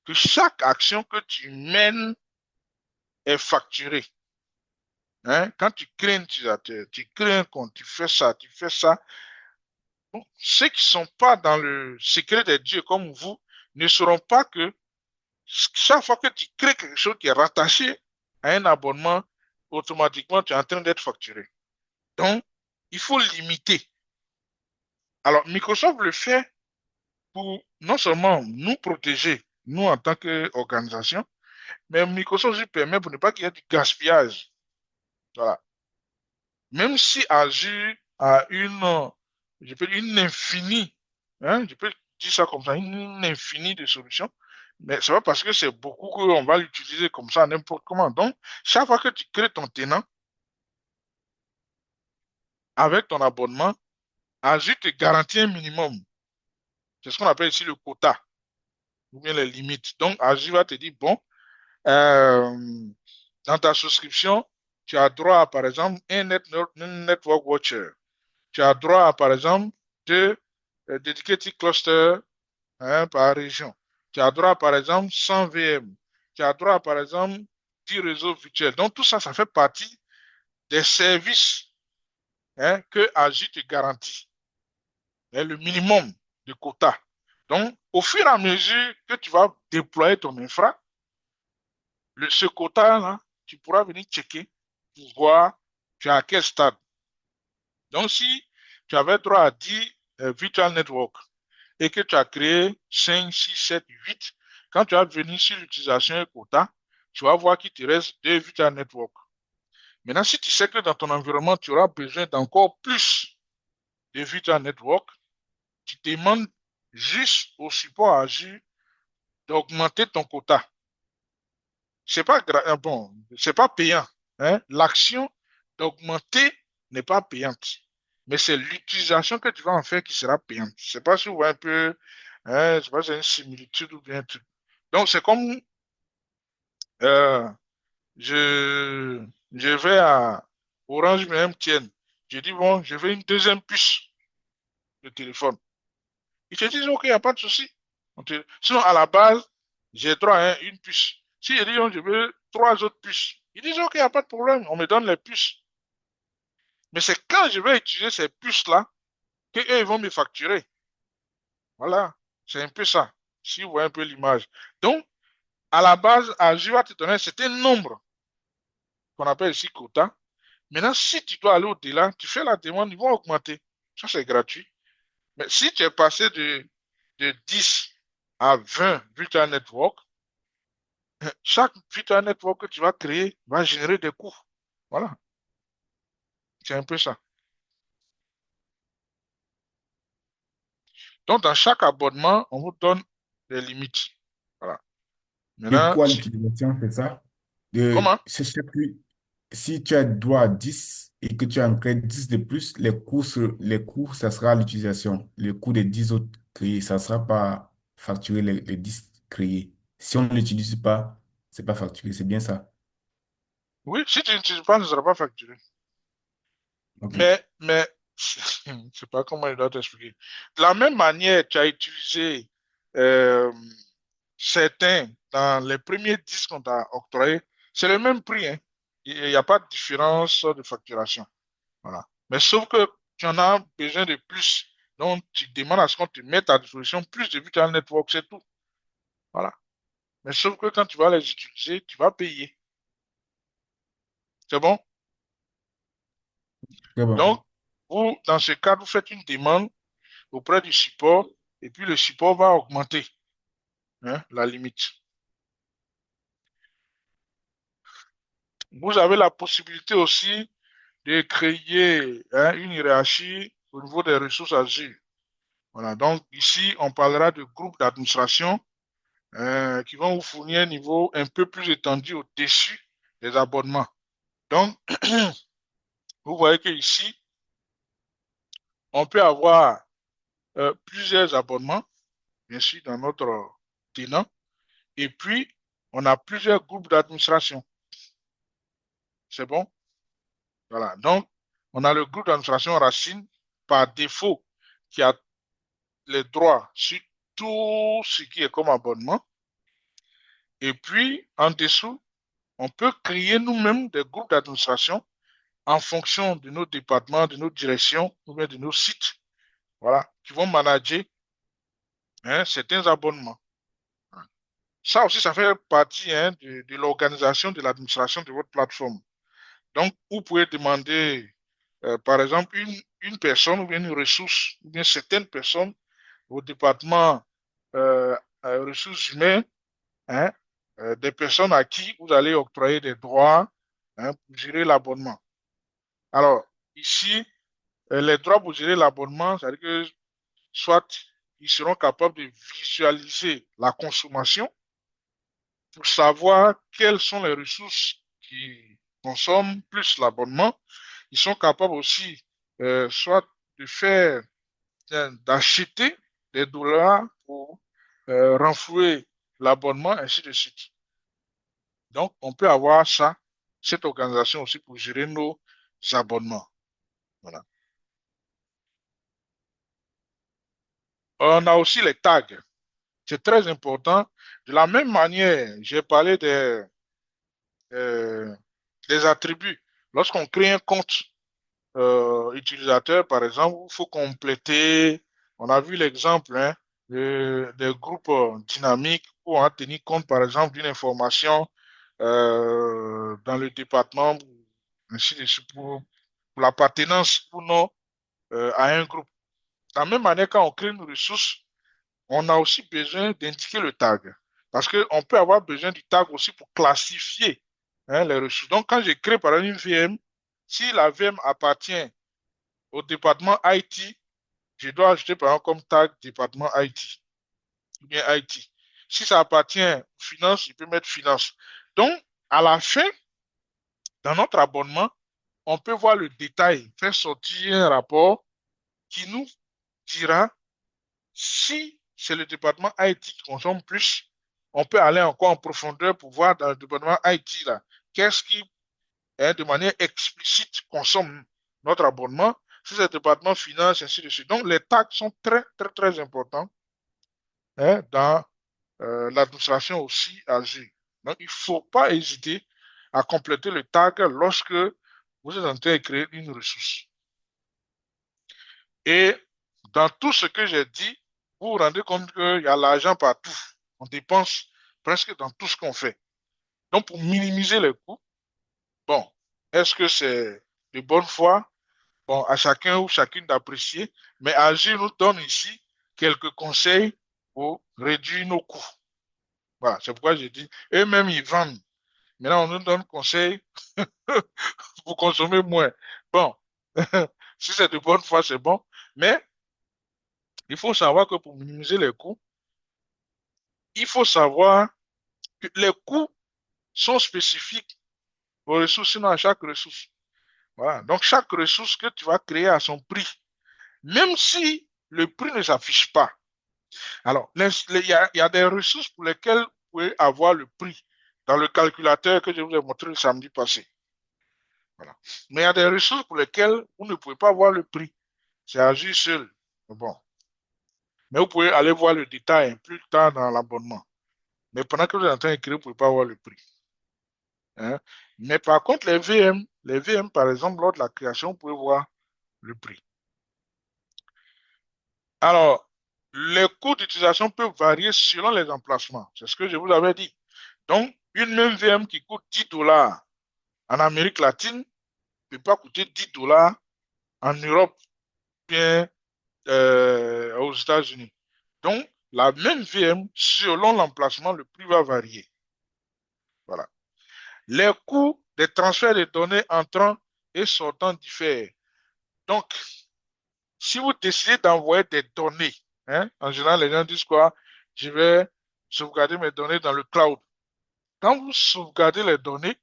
que chaque action que tu mènes est facturée. Hein? Quand tu crées un utilisateur, tu crées un compte, tu fais ça, tu fais ça. Bon, ceux qui ne sont pas dans le secret des dieux comme vous ne sauront pas que chaque fois que tu crées quelque chose qui est rattaché à un abonnement, automatiquement, tu es en train d'être facturé. Donc, il faut limiter. Alors, Microsoft le fait pour non seulement nous protéger, nous en tant qu'organisation, mais Microsoft aussi permet pour ne pas qu'il y ait du gaspillage. Voilà. Même si Azure a je peux dire une infinie, hein, je peux dire ça comme ça, une infinie de solutions, mais c'est pas parce que c'est beaucoup qu'on va l'utiliser comme ça n'importe comment. Donc, chaque fois que tu crées ton tenant avec ton abonnement, Azure te garantit un minimum. C'est ce qu'on appelle ici le quota ou bien les limites. Donc, Azure va te dire, bon, euh, dans ta souscription, tu as droit à, par exemple, un Network Watcher. Tu as droit à, par exemple, deux dedicated clusters, hein, par région. Tu as droit, par exemple, 100 VM. Tu as droit, par exemple, 10 réseaux virtuels. Donc, tout ça, ça fait partie des services, hein, que Azure te garantit. Hein, le minimum de quota. Donc, au fur et à mesure que tu vas déployer ton infra, ce quota-là, tu pourras venir checker pour voir tu es à quel stade. Donc, si tu avais droit à 10 virtual network et que tu as créé 5, 6, 7, 8, quand tu vas venir sur l'utilisation et quota, tu vas voir qu'il te reste 2 virtual network. Maintenant, si tu sais que dans ton environnement, tu auras besoin d'encore plus de virtual network, tu demandes juste au support Azure d'augmenter ton quota. C'est pas bon, c'est pas payant, hein. L'action d'augmenter n'est pas payante, mais c'est l'utilisation que tu vas en faire qui sera payante. Je sais pas si vous voyez un peu, hein, je sais pas si c'est une similitude ou bien un truc. Donc c'est comme euh, je vais Orange me MTN. Je dis, bon, je veux une deuxième puce de téléphone. Ils te disent, OK, il n'y a pas de souci. Sinon, à la base, j'ai droit à une puce. Si je dis, non, je veux trois autres puces, ils disent, OK, il n'y a pas de problème, on me donne les puces. Mais c'est quand je vais utiliser ces puces-là qu'eux, ils vont me facturer. Voilà, c'est un peu ça, si vous voyez un peu l'image. Donc, à la base, Azure va te donner un nombre qu'on appelle ici quota. Maintenant, si tu dois aller au-delà, tu fais la demande, ils vont augmenter. Ça, c'est gratuit. Mais si tu es passé de 10 à 20 virtual network, chaque virtual network que tu vas créer va générer des coûts. Voilà, c'est un peu ça. Donc, dans chaque abonnement, on vous donne des limites. Voilà.
De
Maintenant,
quoi l'utilisation, c'est ça?
comment?
Si tu as droit à 10 et que tu as encore 10 de plus, les coûts, ça sera l'utilisation. Le coût des 10 autres créés, ça ne sera pas facturé les 10 créés. Si on ne l'utilise pas, c'est pas facturé, c'est bien ça.
Oui, si tu n'utilises pas, ce ne sera pas facturé.
OK.
Mais, je ne sais pas comment je dois t'expliquer. De la même manière, tu as utilisé euh, certains dans les premiers 10 qu'on t'a octroyés, c'est le même prix, hein. Il n'y a pas de différence de facturation. Voilà. Mais sauf que tu en as besoin de plus. Donc, tu demandes à ce qu'on te mette à disposition plus de virtual network, c'est tout. Voilà. Mais sauf que quand tu vas les utiliser, tu vas payer. C'est bon?
Très bon.
Donc, vous, dans ce cas, vous faites une demande auprès du support et puis le support va augmenter, hein, la limite. Vous avez la possibilité aussi de créer, hein, une hiérarchie au niveau des ressources Azure. Voilà. Donc, ici, on parlera de groupes d'administration qui vont vous fournir un niveau un peu plus étendu au-dessus des abonnements. Donc, vous voyez que ici, on peut avoir plusieurs abonnements, bien sûr, dans notre tenant, et puis on a plusieurs groupes d'administration. C'est bon? Voilà. Donc, on a le groupe d'administration Racine par défaut qui a les droits sur tout ce qui est comme abonnement. Et puis, en dessous, on peut créer nous-mêmes des groupes d'administration en fonction de nos départements, de nos directions ou bien de nos sites, voilà, qui vont manager, hein, certains abonnements. Ça aussi, ça fait partie, hein, de l'organisation de l'administration de votre plateforme. Donc, vous pouvez demander, par exemple, une personne ou bien une ressource, ou bien certaines personnes au département ressources humaines, hein, des personnes à qui vous allez octroyer des droits, hein, pour gérer l'abonnement. Alors, ici, les droits pour gérer l'abonnement, c'est-à-dire que soit ils seront capables de visualiser la consommation pour savoir quelles sont les ressources qui consomment plus l'abonnement. Ils sont capables aussi soit de faire, d'acheter des dollars pour renflouer l'abonnement, ainsi de suite. Donc, on peut avoir ça, cette organisation aussi pour gérer nos abonnements. Voilà. On a aussi les tags. C'est très important. De la même manière, j'ai parlé euh, des attributs. Lorsqu'on crée un compte utilisateur, par exemple, il faut compléter. On a vu l'exemple, hein, des groupes dynamiques où on a tenu compte, par exemple, d'une information dans le département, ainsi de suite, pour l'appartenance ou non à un groupe. De la même manière, quand on crée une ressource, on a aussi besoin d'indiquer le tag. Parce qu'on peut avoir besoin du tag aussi pour classifier, hein, les ressources. Donc, quand je crée par exemple une VM, si la VM appartient au département IT, je dois ajouter par exemple comme tag département IT ou bien IT. Si ça appartient aux finances, je peux mettre finance. Donc, à la fin, dans notre abonnement, on peut voir le détail, faire sortir un rapport qui nous dira si c'est le département IT qui consomme plus, on peut aller encore en profondeur pour voir dans le département IT là, qu'est-ce qui de manière explicite, consomme notre abonnement, si c'est le département finance, ainsi de suite. Donc, les tags sont très, très, très importants dans l'administration aussi Azure. Donc, il ne faut pas hésiter à compléter le tag lorsque vous êtes en train de créer une ressource. Et dans tout ce que j'ai dit, vous vous rendez compte qu'il y a l'argent partout. On dépense presque dans tout ce qu'on fait. Donc, pour minimiser les coûts, bon, est-ce que c'est de bonne foi? Bon, à chacun ou chacune d'apprécier. Mais Agir nous donne ici quelques conseils pour réduire nos coûts. Voilà, c'est pourquoi j'ai dit, eux-mêmes, ils vendent. Maintenant, on nous donne conseil pour consommer moins. Bon, si c'est de bonne foi, c'est bon. Mais il faut savoir que pour minimiser les coûts, il faut savoir que les coûts sont spécifiques aux ressources, sinon à chaque ressource. Voilà. Donc, chaque ressource que tu vas créer a son prix, même si le prix ne s'affiche pas. Alors, il y a des ressources pour lesquelles vous pouvez avoir le prix dans le calculateur que je vous ai montré le samedi passé. Voilà. Mais il y a des ressources pour lesquelles vous ne pouvez pas voir le prix. C'est Agir seul. Bon. Mais vous pouvez aller voir le détail plus tard dans l'abonnement. Mais pendant que vous êtes en train d'écrire, vous ne pouvez pas voir le prix. Hein. Mais par contre, les VM, par exemple, lors de la création, vous pouvez voir le prix. Alors, les coûts d'utilisation peuvent varier selon les emplacements. C'est ce que je vous avais dit. Donc, une même VM qui coûte 10 dollars en Amérique latine ne peut pas coûter 10 dollars en Europe, bien aux États-Unis. Donc, la même VM, selon l'emplacement, le prix va varier. Voilà. Les coûts des transferts de données entrant et sortant diffèrent. Donc, si vous décidez d'envoyer des données, en général, les gens disent quoi? Je vais sauvegarder mes données dans le cloud. Quand vous sauvegardez les données,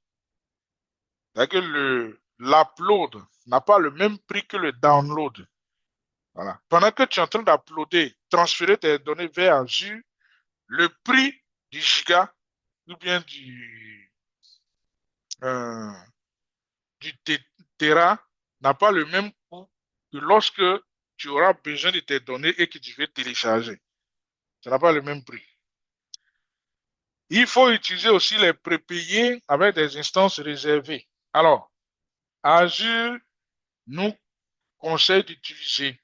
c'est-à-dire que l'upload n'a pas le même prix que le download. Voilà. Pendant que tu es en train d'uploader, transférer tes données vers Azure, le prix du giga ou bien euh, du Tera n'a pas le même coût que lorsque tu auras besoin de tes données et que tu veux télécharger. Ça n'a pas le même prix. Il faut utiliser aussi les prépayés avec des instances réservées. Alors, Azure nous conseille d'utiliser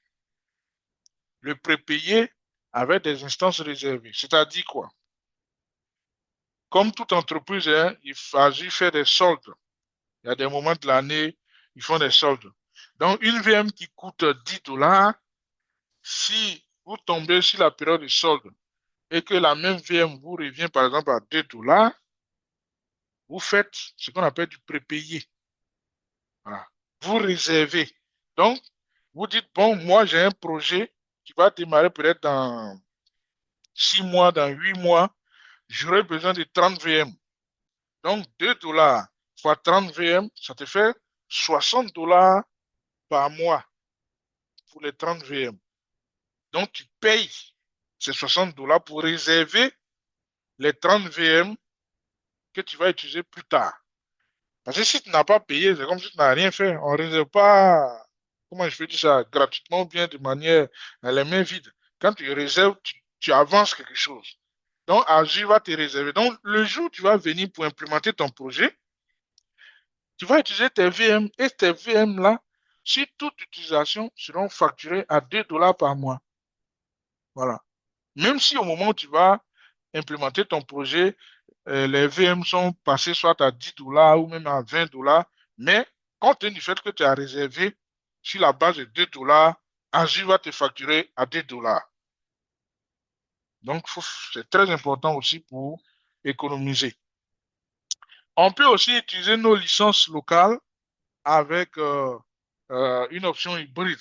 le prépayé avec des instances réservées. C'est-à-dire quoi? Comme toute entreprise, Azure fait des soldes. Il y a des moments de l'année, ils font des soldes. Donc, une VM qui coûte 10 dollars, si vous tombez sur la période de solde et que la même VM vous revient par exemple à 2 dollars, vous faites ce qu'on appelle du prépayé. Voilà. Vous réservez. Donc, vous dites, bon, moi j'ai un projet qui va démarrer peut-être dans 6 mois, dans 8 mois, j'aurai besoin de 30 VM. Donc, 2 dollars fois 30 VM, ça te fait 60 dollars par mois pour les 30 VM. Donc, tu payes ces 60 dollars pour réserver les 30 VM que tu vas utiliser plus tard. Parce que si tu n'as pas payé, c'est comme si tu n'as rien fait. On ne réserve pas, comment je peux dire ça, gratuitement ou bien de manière les mains vides. Quand tu réserves, tu avances quelque chose. Donc, Azure va te réserver. Donc, le jour où tu vas venir pour implémenter ton projet, tu vas utiliser tes VM et tes VM-là, sur toute utilisation, seront facturés à 2 dollars par mois. Voilà. Même si au moment où tu vas implémenter ton projet, les VM sont passés soit à 10 dollars ou même à 20 dollars, mais compte tenu du fait que tu as réservé sur la base de 2 dollars, Azure va te facturer à 2 dollars. Donc, c'est très important aussi pour économiser. On peut aussi utiliser nos licences locales avec une option hybride.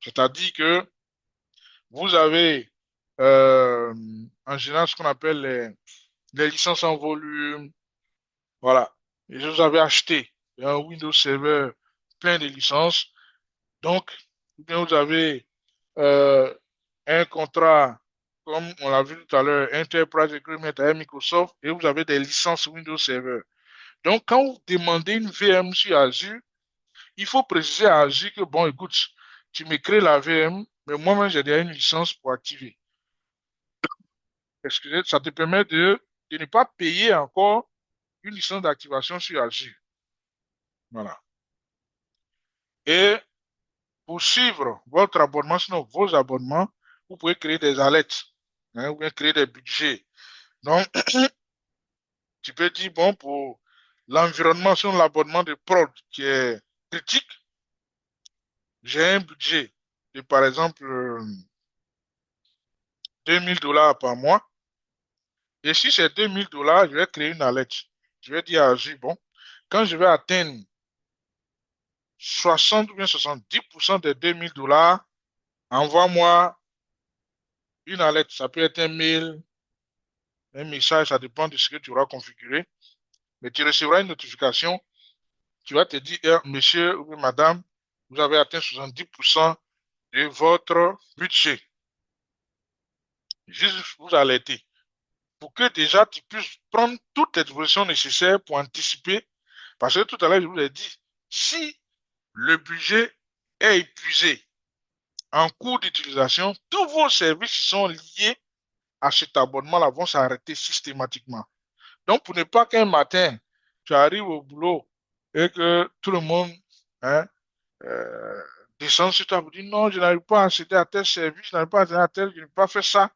C'est-à-dire que vous avez en général ce qu'on appelle les licences en volume. Voilà. Et je vous avais acheté un Windows Server plein de licences. Donc, ou bien vous avez euh, un contrat, comme on l'a vu tout à l'heure, Enterprise Agreement avec Microsoft, et vous avez des licences Windows Server. Donc, quand vous demandez une VM sur Azure, il faut préciser à Azure que, bon, écoute, tu me crées la VM, mais moi-même, j'ai déjà une licence pour activer. Parce que ça te permet de ne pas payer encore une licence d'activation sur Azure. Voilà. Et pour suivre votre abonnement, sinon vos abonnements, vous pouvez créer des alertes, hein, ou bien créer des budgets. Donc, tu peux dire, bon, pour l'environnement sur l'abonnement de prod qui est critique, j'ai un budget de, par exemple, 2000 $ par mois. Et si c'est 2000 $, je vais créer une alerte. Je vais dire à Azure, bon, quand je vais atteindre 60 ou bien 70% des 2000 $, envoie-moi une alerte. Ça peut être un mail, un message, ça dépend de ce que tu auras configuré. Mais tu recevras une notification. Tu vas te dire, monsieur ou madame, vous avez atteint 70% de votre budget. Juste vous alerter pour que déjà tu puisses prendre toutes les dispositions nécessaires pour anticiper. Parce que tout à l'heure, je vous ai dit, si le budget est épuisé en cours d'utilisation, tous vos services qui sont liés à cet abonnement-là vont s'arrêter systématiquement. Donc, pour ne pas qu'un matin, tu arrives au boulot et que tout le monde, hein, euh, descend sur toi pour dire non, je n'arrive pas à accéder à tel service, je n'arrive pas à accéder à tel, je n'ai pas fait ça.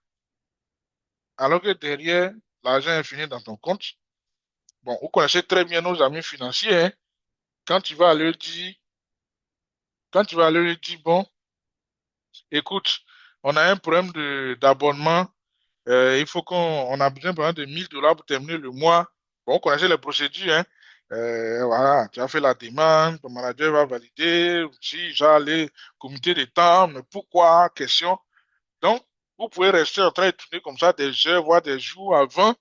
Alors que derrière, l'argent est fini dans ton compte. Bon, vous connaissez très bien nos amis financiers, hein. Quand tu vas leur dire, quand tu vas leur dire, bon, écoute, on a un problème d'abonnement, il faut on a besoin par exemple, de 1000 $ pour terminer le mois. Bon, vous connaissez les procédures, hein. Voilà, tu as fait la demande, ton manager va valider, si j'ai les comités de temps, mais pourquoi, question. Donc, vous pouvez rester en train de tourner comme ça des heures, voire des jours avant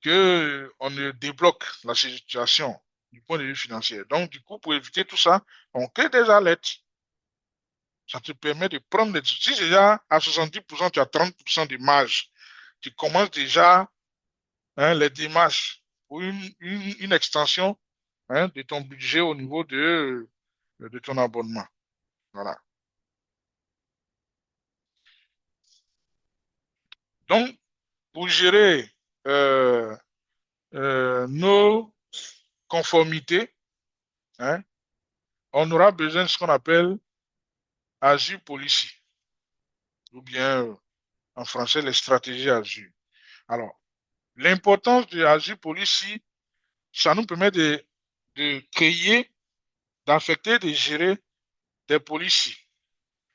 que on ne débloque la situation du point de vue financier. Donc, du coup, pour éviter tout ça, on crée des alertes. Ça te permet de prendre des... Si déjà à 70%, tu as 30% de marge, tu commences déjà, hein, les démarches pour une extension, hein, de ton budget au niveau de ton abonnement. Voilà. Donc, pour gérer euh, nos conformités, hein, on aura besoin de ce qu'on appelle Azure Policy, ou bien en français les stratégies Azure. Alors, l'importance de Azure Policy, ça nous permet de créer, d'affecter, de gérer des policies.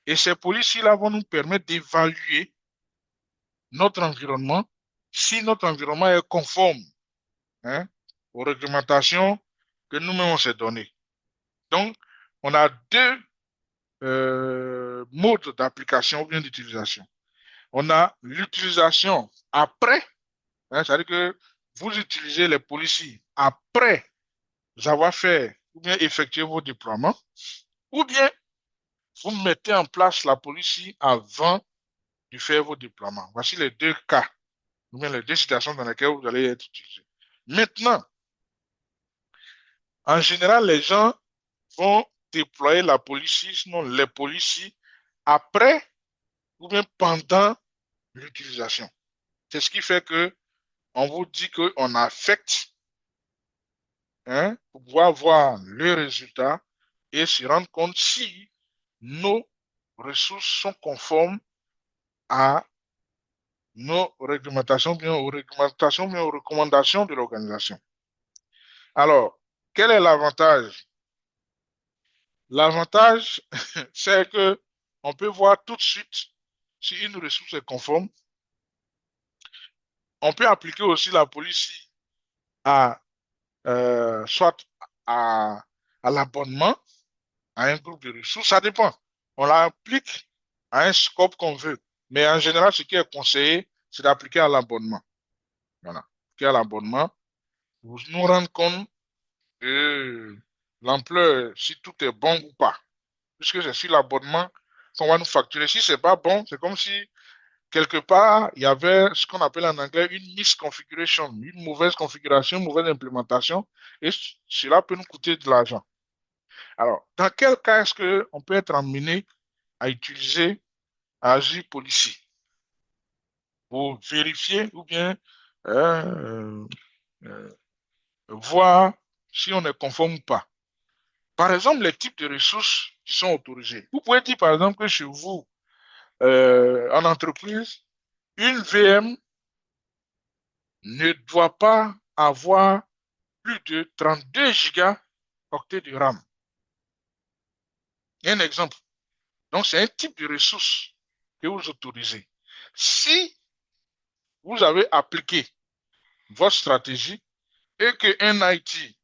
Et ces policies-là vont nous permettre d'évaluer notre environnement, si notre environnement est conforme, hein, aux réglementations que nous-mêmes on s'est données. Donc, on a deux modes d'application ou bien d'utilisation. On a l'utilisation après, hein, c'est-à-dire que vous utilisez les policiers après avoir fait ou bien effectué vos déploiements, ou bien vous mettez en place la police avant de faire vos déploiements. Voici les deux cas, ou bien les deux situations dans lesquelles vous allez être utilisé. Maintenant, en général, les gens vont déployer la police, sinon les policiers, après ou bien pendant l'utilisation. C'est ce qui fait que on vous dit qu'on affecte, hein, pour pouvoir voir le résultat et se rendre compte si nos ressources sont conformes à nos réglementations, bien aux réglementations, bien aux recommandations de l'organisation. Alors, quel est l'avantage? L'avantage, c'est que on peut voir tout de suite si une ressource est conforme. On peut appliquer aussi la police à soit à, à l'abonnement, à un groupe de ressources, ça dépend. On l'applique à un scope qu'on veut. Mais en général, ce qui est conseillé, c'est d'appliquer à l'abonnement. Voilà. Appliquer à l'abonnement pour nous rendre compte de l'ampleur, si tout est bon ou pas. Puisque c'est sur l'abonnement qu'on va nous facturer. Si c'est pas bon, c'est comme si quelque part, il y avait ce qu'on appelle en anglais une misconfiguration, une mauvaise configuration, une mauvaise implémentation, et cela peut nous coûter de l'argent. Alors, dans quel cas est-ce qu'on peut être amené à utiliser agir policier pour vérifier ou bien euh, euh, voir si on est conforme ou pas? Par exemple, les types de ressources qui sont autorisées. Vous pouvez dire, par exemple, que chez vous, en entreprise, une VM ne doit pas avoir plus de 32 gigaoctets de RAM. Un exemple. Donc, c'est un type de ressource que vous autorisez. Si vous avez appliqué votre stratégie et qu'un IT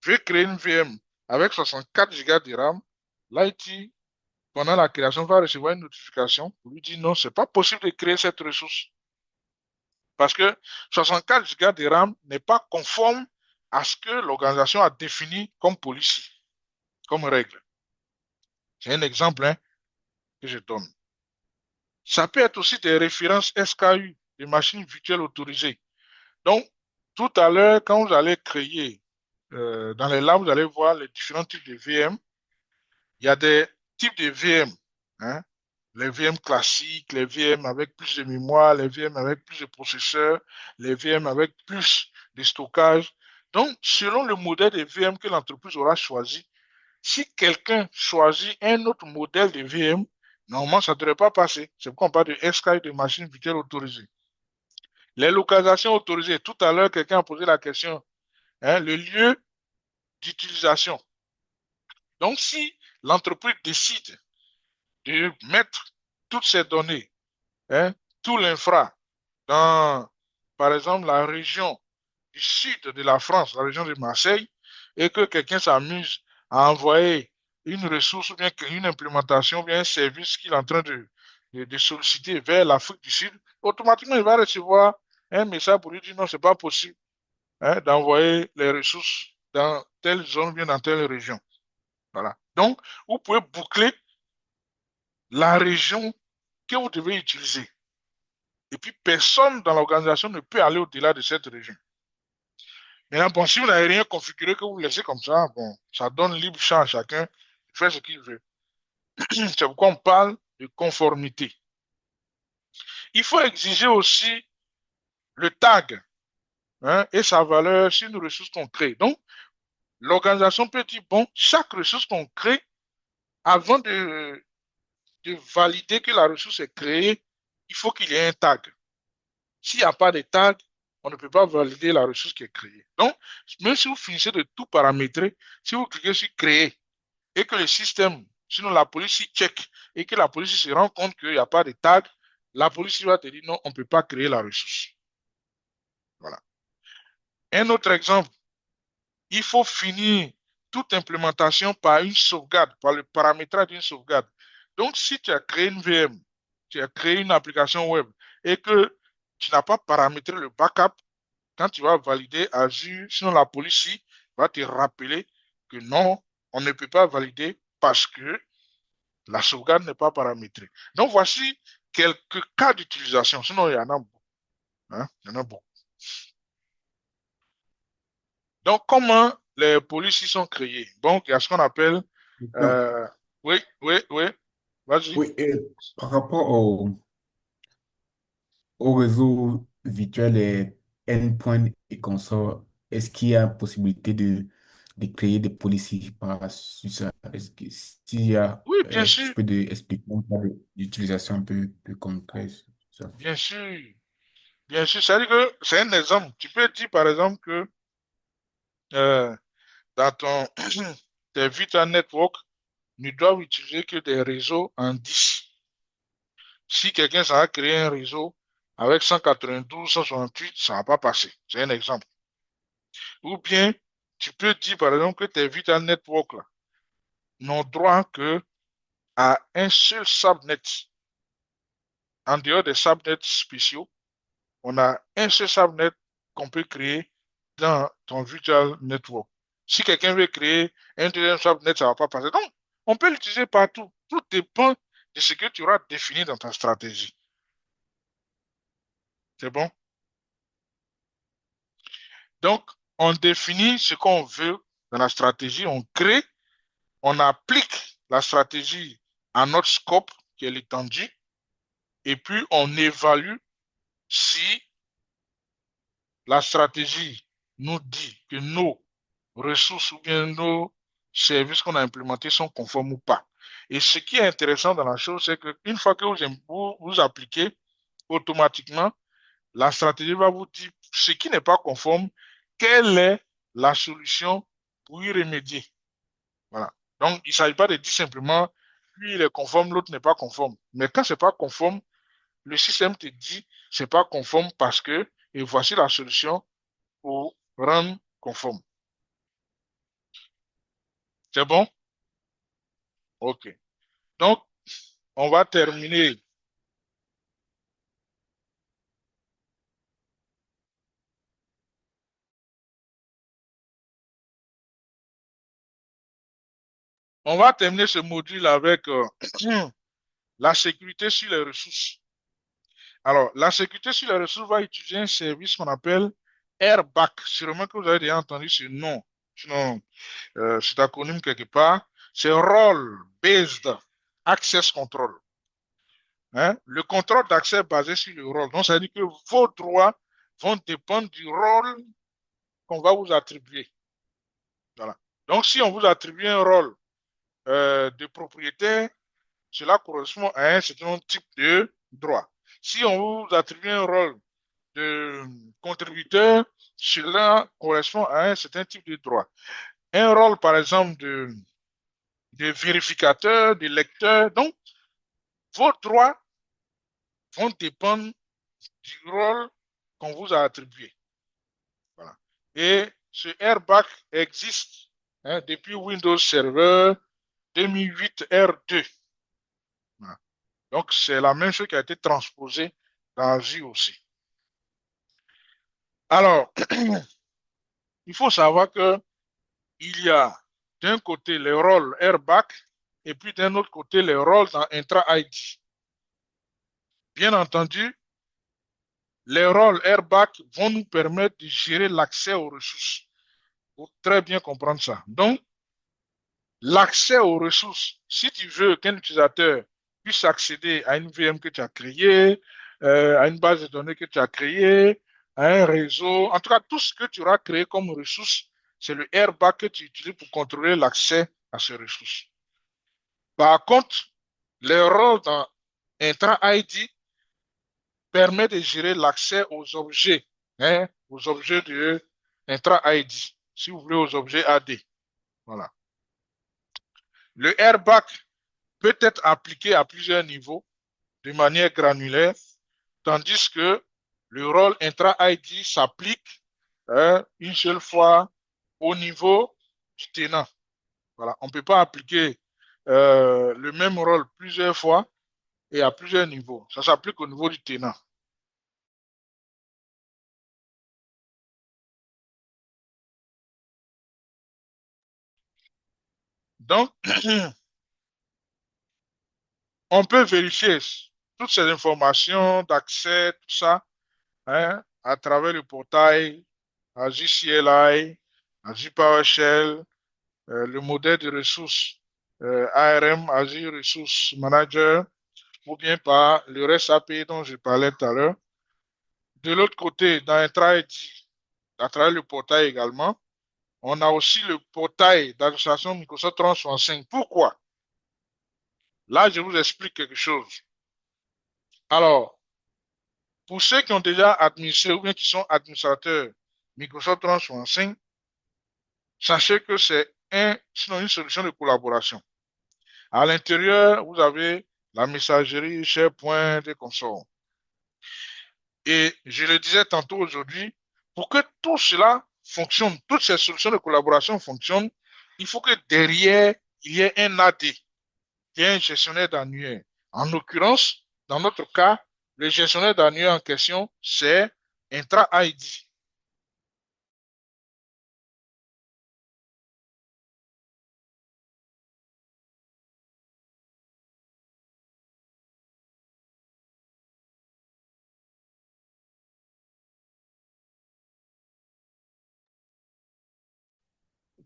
veut créer une VM avec 64 Go de RAM, l'IT, pendant la création, va recevoir une notification pour lui dire non, c'est pas possible de créer cette ressource. Parce que 64 Go de RAM n'est pas conforme à ce que l'organisation a défini comme policy, comme règle. C'est un exemple hein, que je donne. Ça peut être aussi des références SKU, des machines virtuelles autorisées. Donc, tout à l'heure, quand vous allez créer, dans les labs, vous allez voir les différents types de VM. Il y a des types de VM, hein. Les VM classiques, les VM avec plus de mémoire, les VM avec plus de processeurs, les VM avec plus de stockage. Donc, selon le modèle de VM que l'entreprise aura choisi, si quelqu'un choisit un autre modèle de VM, normalement, ça ne devrait pas passer. C'est pourquoi on parle de SKU, de machines virtuelles autorisées. Les localisations autorisées. Tout à l'heure, quelqu'un a posé la question, hein, le lieu d'utilisation. Donc, si l'entreprise décide de mettre toutes ces données, hein, tout l'infra, dans, par exemple, la région du sud de la France, la région de Marseille, et que quelqu'un s'amuse à envoyer une ressource ou bien une implémentation ou bien un service qu'il est en train de solliciter vers l'Afrique du Sud, automatiquement, il va recevoir un message pour lui dire non, c'est pas possible hein, d'envoyer les ressources dans telle zone ou bien dans telle région. Voilà. Donc, vous pouvez boucler la région que vous devez utiliser. Et puis, personne dans l'organisation ne peut aller au-delà de cette région. Maintenant, bon, si vous n'avez rien configuré, que vous laissez comme ça, bon, ça donne libre champ à chacun de faire ce qu'il veut. C'est pourquoi on parle de conformité. Il faut exiger aussi le tag hein, et sa valeur sur une ressource qu'on crée. Donc, l'organisation peut dire, bon, chaque ressource qu'on crée, avant de valider que la ressource est créée, il faut qu'il y ait un tag. S'il n'y a pas de tag, on ne peut pas valider la ressource qui est créée. Donc, même si vous finissez de tout paramétrer, si vous cliquez sur créer et que le système, sinon la police check et que la police se rend compte qu'il n'y a pas de tag, la police va te dire non, on ne peut pas créer la ressource. Voilà. Un autre exemple, il faut finir toute implémentation par une sauvegarde, par le paramétrage d'une sauvegarde. Donc, si tu as créé une VM, tu as créé une application web et que tu n'as pas paramétré le backup, quand tu vas valider Azure, sinon la police va te rappeler que non, on ne peut pas valider parce que la sauvegarde n'est pas paramétrée. Donc, voici quelques cas d'utilisation. Sinon, il y en a beaucoup. Hein, il y en a beaucoup. Donc, comment les policiers sont créés? Donc, il y a ce qu'on appelle...
Non.
euh, oui, oui, oui. Vas-y.
Oui, par rapport au réseau virtuel et endpoint et consorts, est-ce qu'il y a possibilité de créer des policiers par sur ça? Est-ce que s'il y a,
Oui, bien
est-ce que tu
sûr.
peux expliquer un cas d'utilisation un peu plus concret sur ça?
Bien sûr. Bien sûr. C'est-à-dire que c'est un exemple. Tu peux dire, par exemple, que euh, dans ton tes Vita Network ne doivent utiliser que des réseaux en 10. Si quelqu'un s'en a créé un réseau avec 192, 168, ça ne va pas passer. C'est un exemple. Ou bien, tu peux dire, par exemple, que tes Vita Network là, n'ont droit que à un seul subnet. En dehors des subnets spéciaux, on a un seul subnet qu'on peut créer dans ton virtual network. Si quelqu'un veut créer un deuxième subnet, ça ne va pas passer. Donc, on peut l'utiliser partout. Tout dépend de ce que tu auras défini dans ta stratégie. C'est bon? Donc, on définit ce qu'on veut dans la stratégie, on crée, on applique la stratégie à notre scope, qui est l'étendue, et puis on évalue si la stratégie nous dit que nos ressources ou bien nos services qu'on a implémentés sont conformes ou pas. Et ce qui est intéressant dans la chose, c'est qu'une fois que vous appliquez, automatiquement, la stratégie va vous dire ce qui n'est pas conforme, quelle est la solution pour y remédier. Voilà. Donc, il ne s'agit pas de dire simplement, lui, il est conforme, l'autre n'est pas conforme. Mais quand ce n'est pas conforme, le système te dit, c'est pas conforme parce que, et voici la solution pour rendre conforme. C'est bon? OK. Donc, on va terminer. On va terminer ce module avec la sécurité sur les ressources. Alors, la sécurité sur les ressources va utiliser un service qu'on appelle Airback. Sûrement que vous avez déjà entendu ce nom. Sinon, cet acronyme quelque part. C'est Role Based Access Control. Hein? Le contrôle d'accès est basé sur le rôle. Donc, ça veut dire que vos droits vont dépendre du rôle qu'on va vous attribuer. Voilà. Donc, si on vous attribue un rôle de propriétaire, cela correspond à un certain type de droit. Si on vous attribue un rôle de contributeur, cela correspond à un certain type de droit. Un rôle, par exemple, de vérificateur, de lecteur. Donc, vos droits vont dépendre du rôle qu'on vous a attribué. Voilà. Et ce airbag existe depuis Windows Server 2008 R2. Voilà. Donc, c'est la même chose qui a été transposée dans Azure aussi. Alors, il faut savoir que il y a d'un côté les rôles airbag et puis d'un autre côté les rôles dans Intra ID. Bien entendu, les rôles airbag vont nous permettre de gérer l'accès aux ressources. Il faut très bien comprendre ça. Donc, l'accès aux ressources, si tu veux qu'un utilisateur puisse accéder à une VM que tu as créée, à une base de données que tu as créée, à un réseau, en tout cas, tout ce que tu auras créé comme ressource, c'est le airbag que tu utilises pour contrôler l'accès à ces ressources. Par contre, le rôle dans Intra ID permet de gérer l'accès aux objets, aux objets de Intra ID, si vous voulez, aux objets AD. Voilà. Le airbag peut être appliqué à plusieurs niveaux de manière granulaire, tandis que le rôle intra-ID s'applique une seule fois au niveau du tenant. Voilà. On ne peut pas appliquer le même rôle plusieurs fois et à plusieurs niveaux. Ça s'applique au niveau du tenant. Donc, on peut vérifier toutes ces informations d'accès, tout ça, à travers le portail Azure CLI, Azure PowerShell, le modèle de ressources ARM, Azure Resource Manager, ou bien par le REST API dont je parlais tout à l'heure. De l'autre côté, dans Intra-ID, à travers le portail également, on a aussi le portail d'administration Microsoft 365. Pourquoi? Là, je vous explique quelque chose. Alors, pour ceux qui ont déjà administré ou bien qui sont administrateurs Microsoft 365, sachez que c'est sinon une solution de collaboration. À l'intérieur, vous avez la messagerie, SharePoint et consorts. Et je le disais tantôt aujourd'hui, pour que tout cela fonctionne, toutes ces solutions de collaboration fonctionnent, il faut que derrière, il y ait un AD, qui est un gestionnaire d'annuaire. En l'occurrence, dans notre cas, le gestionnaire d'annuaire en question, c'est Intra ID.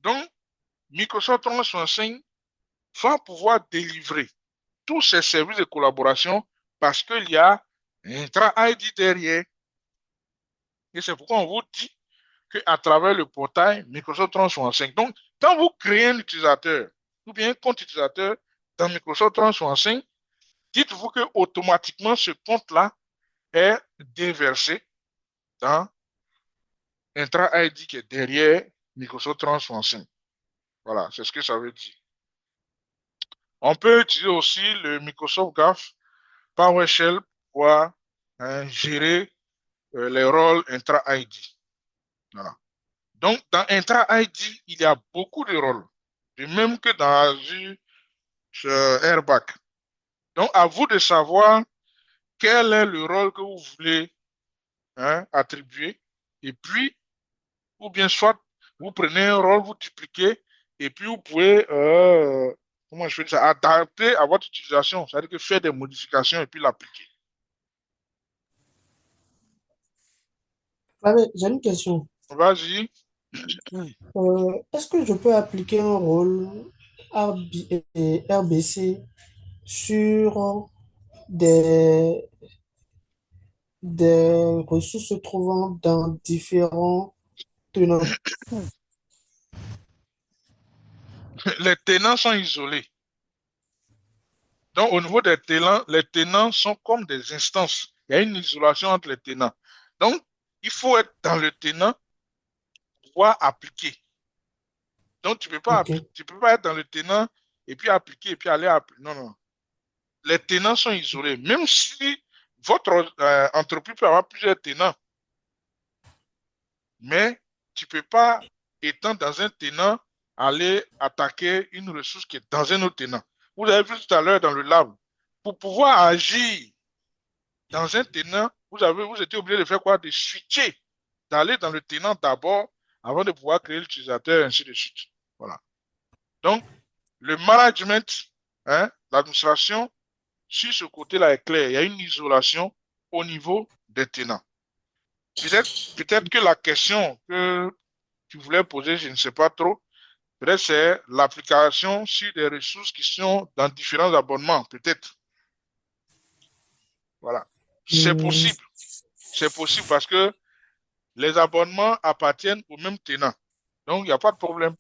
Donc, Microsoft 365 va pouvoir délivrer tous ces services de collaboration parce qu'il y a Intra ID derrière. Et c'est pourquoi on vous dit qu'à travers le portail Microsoft 365. Donc, quand vous créez un utilisateur ou bien un compte utilisateur dans Microsoft 365, dites-vous que automatiquement ce compte-là est déversé dans Intra ID qui est derrière Microsoft 365. Voilà, c'est ce que ça veut dire. On peut utiliser aussi le Microsoft Graph PowerShell pour gérer les rôles Intra-ID. Voilà. Donc, dans Intra-ID, il y a beaucoup de rôles, de même que dans Azure Airbag. Donc, à vous de savoir quel est le rôle que vous voulez attribuer. Et puis, ou bien soit, vous prenez un rôle, vous dupliquez, et puis vous pouvez, comment je fais ça, adapter à votre utilisation. C'est-à-dire que faire des modifications et puis l'appliquer.
Ah, mais j'ai une question.
Vas-y.
Est-ce que je peux appliquer un rôle RBC sur des, des ressources se trouvant dans différents tenants?
Les tenants sont isolés. Donc, au niveau des tenants, les tenants sont comme des instances. Il y a une isolation entre les tenants. Donc, il faut être dans le tenant pour pouvoir appliquer. Donc,
Ok,
tu peux pas être dans le tenant et puis appliquer et puis aller appliquer. Non, non. Les tenants sont isolés. Même si votre entreprise peut avoir plusieurs tenants, mais tu peux pas, étant dans un tenant, aller attaquer une ressource qui est dans un autre tenant. Vous avez vu tout à l'heure dans le lab, pour pouvoir agir dans un tenant, vous étiez obligé de faire quoi? De switcher, d'aller dans le tenant d'abord avant de pouvoir créer l'utilisateur, ainsi de suite. Voilà. Donc, le management, l'administration, sur ce côté-là est clair. Il y a une isolation au niveau des tenants. Peut-être que la question que tu voulais poser, je ne sais pas trop, peut-être c'est l'application sur des ressources qui sont dans différents abonnements, peut-être. Voilà. C'est
Hmm,
possible. C'est possible parce que les abonnements appartiennent au même tenant. Donc, il n'y a pas de problème.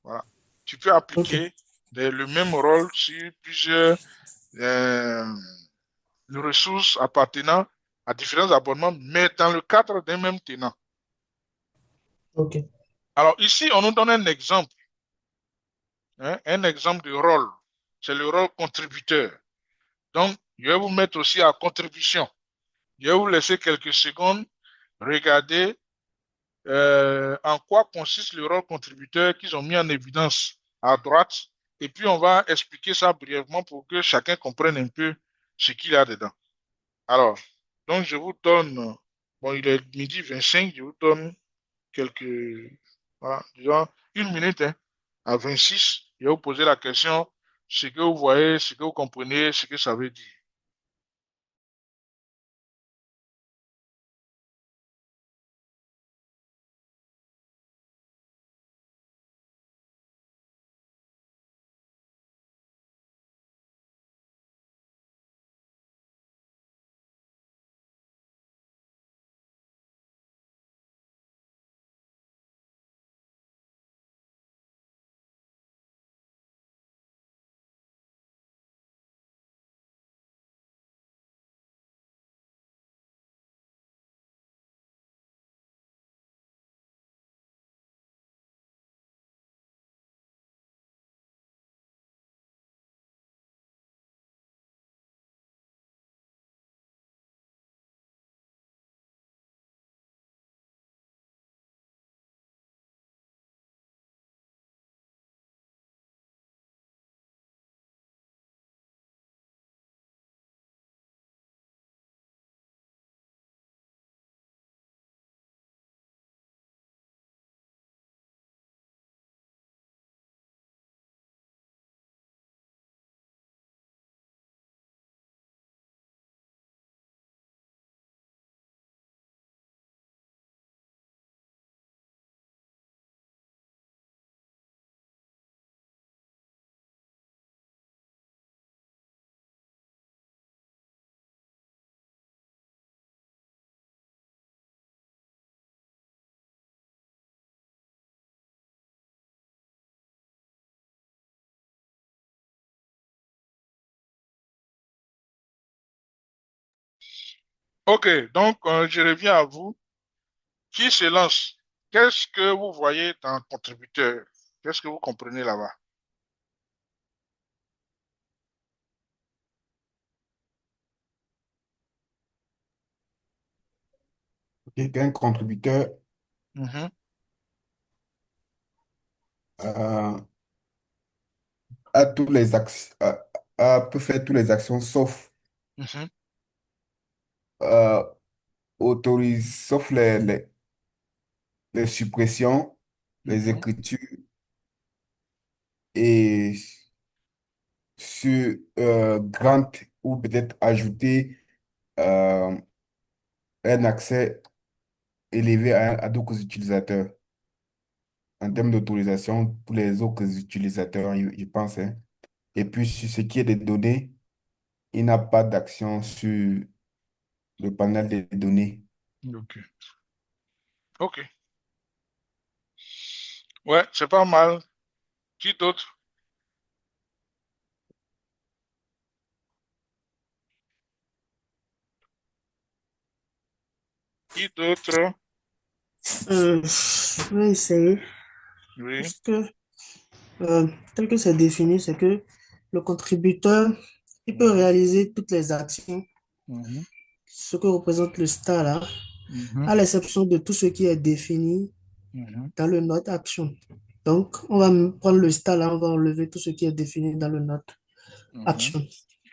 Voilà. Tu peux
ok,
appliquer le même rôle sur plusieurs euh, ressources appartenant à différents abonnements, mais dans le cadre d'un même tenant.
ok,
Alors, ici, on nous donne un exemple, un exemple de rôle. C'est le rôle contributeur. Donc, je vais vous mettre aussi à contribution. Je vais vous laisser quelques secondes regarder en quoi consiste le rôle contributeur qu'ils ont mis en évidence à droite. Et puis, on va expliquer ça brièvement pour que chacun comprenne un peu ce qu'il y a dedans. Alors, donc, je vous donne, bon, il est midi 25, je vous donne quelques, voilà, disons, une minute à 26. Je vais vous poser la question, ce que vous voyez, ce que vous comprenez, ce que ça veut dire. Ok, donc je reviens à vous. Qui se lance? Qu'est-ce que vous voyez dans le contributeur? Qu'est-ce que vous comprenez là-bas?
Et qu'un contributeur
Mhm,
euh, peut faire toutes les actions sauf
mhm,
euh, sauf les suppressions, les
mhm.
écritures et sur Grant ou peut-être ajouter euh, un accès élevé à d'autres utilisateurs en termes d'autorisation pour les autres utilisateurs, je pense, hein. Et puis, sur ce qui est des données, il n'a pas d'action sur le panel des données.
Ok. Ok. Ouais, c'est pas mal. Qui d'autre? Qui d'autre?
Je vais essayer.
Oui.
Parce que, tel que c'est défini, c'est que le contributeur, il peut
Mhm,
réaliser toutes les actions,
mhm,
ce que représente le star là,
mhm,
à l'exception de tout ce qui est défini
mhm,
dans le note action. Donc, on va prendre le star là, on va enlever tout ce qui est défini dans le note
mhm,
action.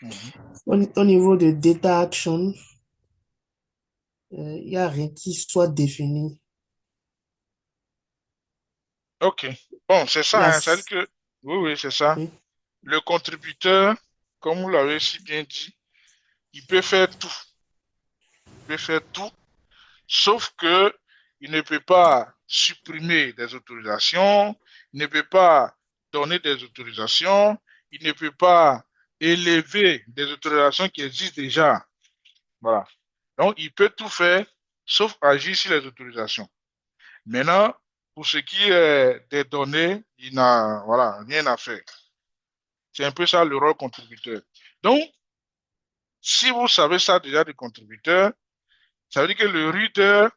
mhm.
Au niveau de data action, il n'y a rien qui soit défini.
Ok. Bon, c'est
Il y
ça,
a,
hein. Ça veut dire que, oui, oui, c'est ça.
oui,
Le contributeur, comme vous l'avez si bien dit, il peut faire tout. Il peut faire tout, sauf que il ne peut pas supprimer des autorisations, il ne peut pas donner des autorisations, il ne peut pas élever des autorisations qui existent déjà. Voilà. Donc, il peut tout faire, sauf agir sur les autorisations. Maintenant, pour ce qui est des données, il n'a, voilà, rien à faire. C'est un peu ça le rôle contributeur. Donc, si vous savez ça déjà du contributeur, ça veut dire que le reader,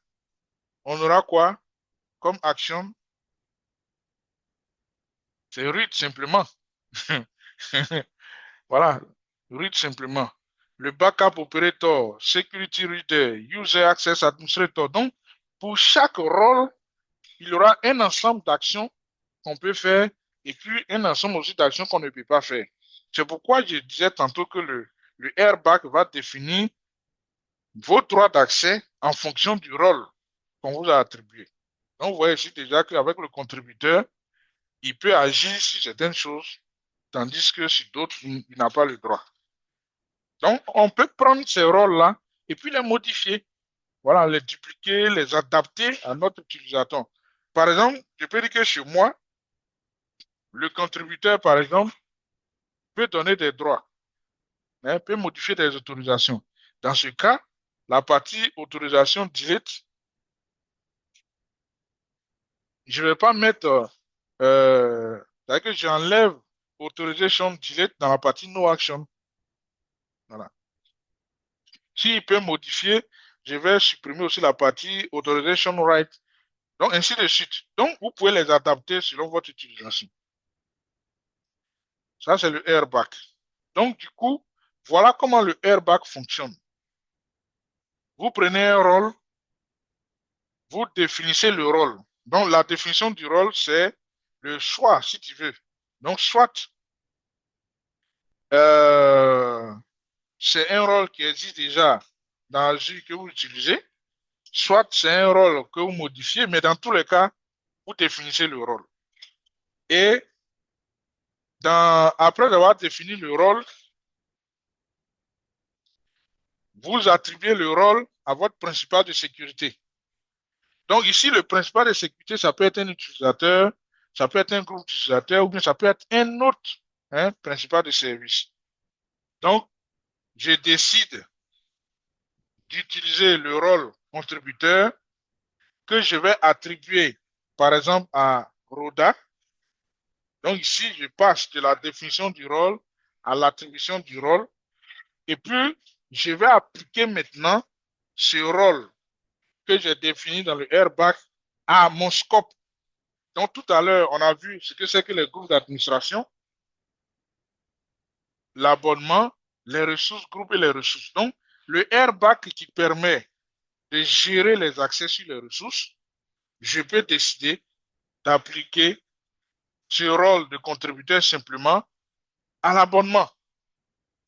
on aura quoi comme action? C'est read simplement. Voilà, read simplement. Le backup operator, security reader, user access administrator. Donc, pour chaque rôle, il y aura un ensemble d'actions qu'on peut faire et puis un ensemble aussi d'actions qu'on ne peut pas faire. C'est pourquoi je disais tantôt que le airbag va définir vos droits d'accès en fonction du rôle qu'on vous a attribué. Donc, vous voyez ici déjà qu'avec le contributeur, il peut agir sur certaines choses, tandis que sur d'autres, il n'a pas le droit. Donc, on peut prendre ces rôles-là et puis les modifier. Voilà, les dupliquer, les adapter à notre utilisateur. Par exemple, je peux dire que chez moi, le contributeur, par exemple, peut donner des droits, hein, peut modifier des autorisations. Dans ce cas, la partie autorisation delete, je ne vais pas mettre, c'est-à-dire que j'enlève authorization delete dans la partie no action. Voilà. S'il peut modifier, je vais supprimer aussi la partie authorization right. Donc, ainsi de suite. Donc, vous pouvez les adapter selon votre utilisation. Ça, c'est le airbag. Donc, du coup, voilà comment le airbag fonctionne. Vous prenez un rôle, vous définissez le rôle. Donc, la définition du rôle, c'est le choix, si tu veux. Donc, soit euh, c'est un rôle qui existe déjà dans Azure que vous utilisez, soit c'est un rôle que vous modifiez, mais dans tous les cas, vous définissez le rôle. Et après avoir défini le rôle, vous attribuez le rôle à votre principal de sécurité. Donc ici, le principal de sécurité, ça peut être un utilisateur, ça peut être un groupe d'utilisateurs, ou bien ça peut être un autre, hein, principal de service. Donc, je décide d'utiliser le rôle contributeur que je vais attribuer, par exemple, à Roda. Donc ici, je passe de la définition du rôle à l'attribution du rôle. Et puis, je vais appliquer maintenant ce rôle que j'ai défini dans le airbag à mon scope. Donc, tout à l'heure, on a vu ce que c'est que les groupes d'administration, l'abonnement, les ressources groupes et les ressources. Donc, le airbag qui permet de gérer les accès sur les ressources, je peux décider d'appliquer ce rôle de contributeur simplement à l'abonnement.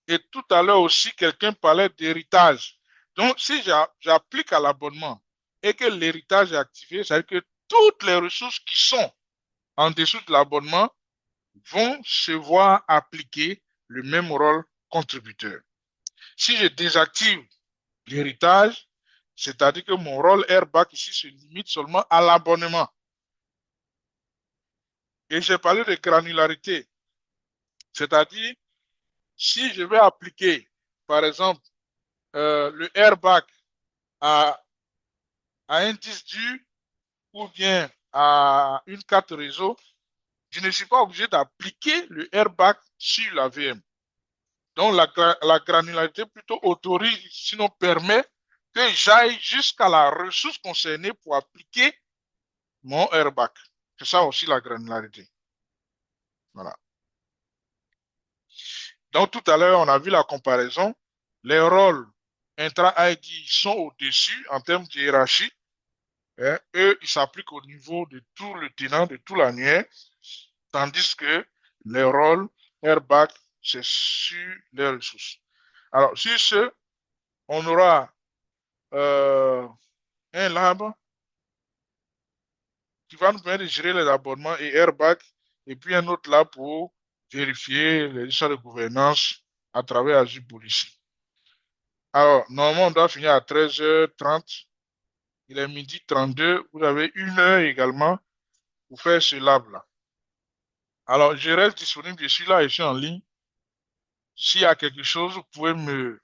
Et tout à l'heure aussi, quelqu'un parlait d'héritage. Donc, si j'applique à l'abonnement et que l'héritage est activé, ça veut dire que toutes les ressources qui sont en dessous de l'abonnement vont se voir appliquer le même rôle contributeur. Si je désactive l'héritage, c'est-à-dire que mon rôle airbag ici se limite seulement à l'abonnement. Et j'ai parlé de granularité, c'est-à-dire si je vais appliquer, par exemple, le airbag à un disque dur ou bien à une carte réseau, je ne suis pas obligé d'appliquer le airbag sur la VM. Donc, la granularité plutôt autorise, sinon permet que j'aille jusqu'à la ressource concernée pour appliquer mon airbag. C'est ça aussi la granularité. Voilà. Donc, tout à l'heure, on a vu la comparaison. Les rôles intra-ID sont au-dessus en termes de hiérarchie. Hein. Eux, ils s'appliquent au niveau de tout le tenant, de tout l'annuaire, tandis que les rôles airbag, c'est sur les ressources. Alors, sur ce, on aura un lab qui va nous permettre de gérer les abonnements et airbag, et puis un autre lab pour vérifier les histoires de gouvernance à travers Azure Policy. Alors, normalement, on doit finir à 13h30. Il est 12h32. Vous avez 1 heure également pour faire ce lab-là. Alors, je reste disponible. Je suis là, je suis en ligne. S'il y a quelque chose, vous pouvez me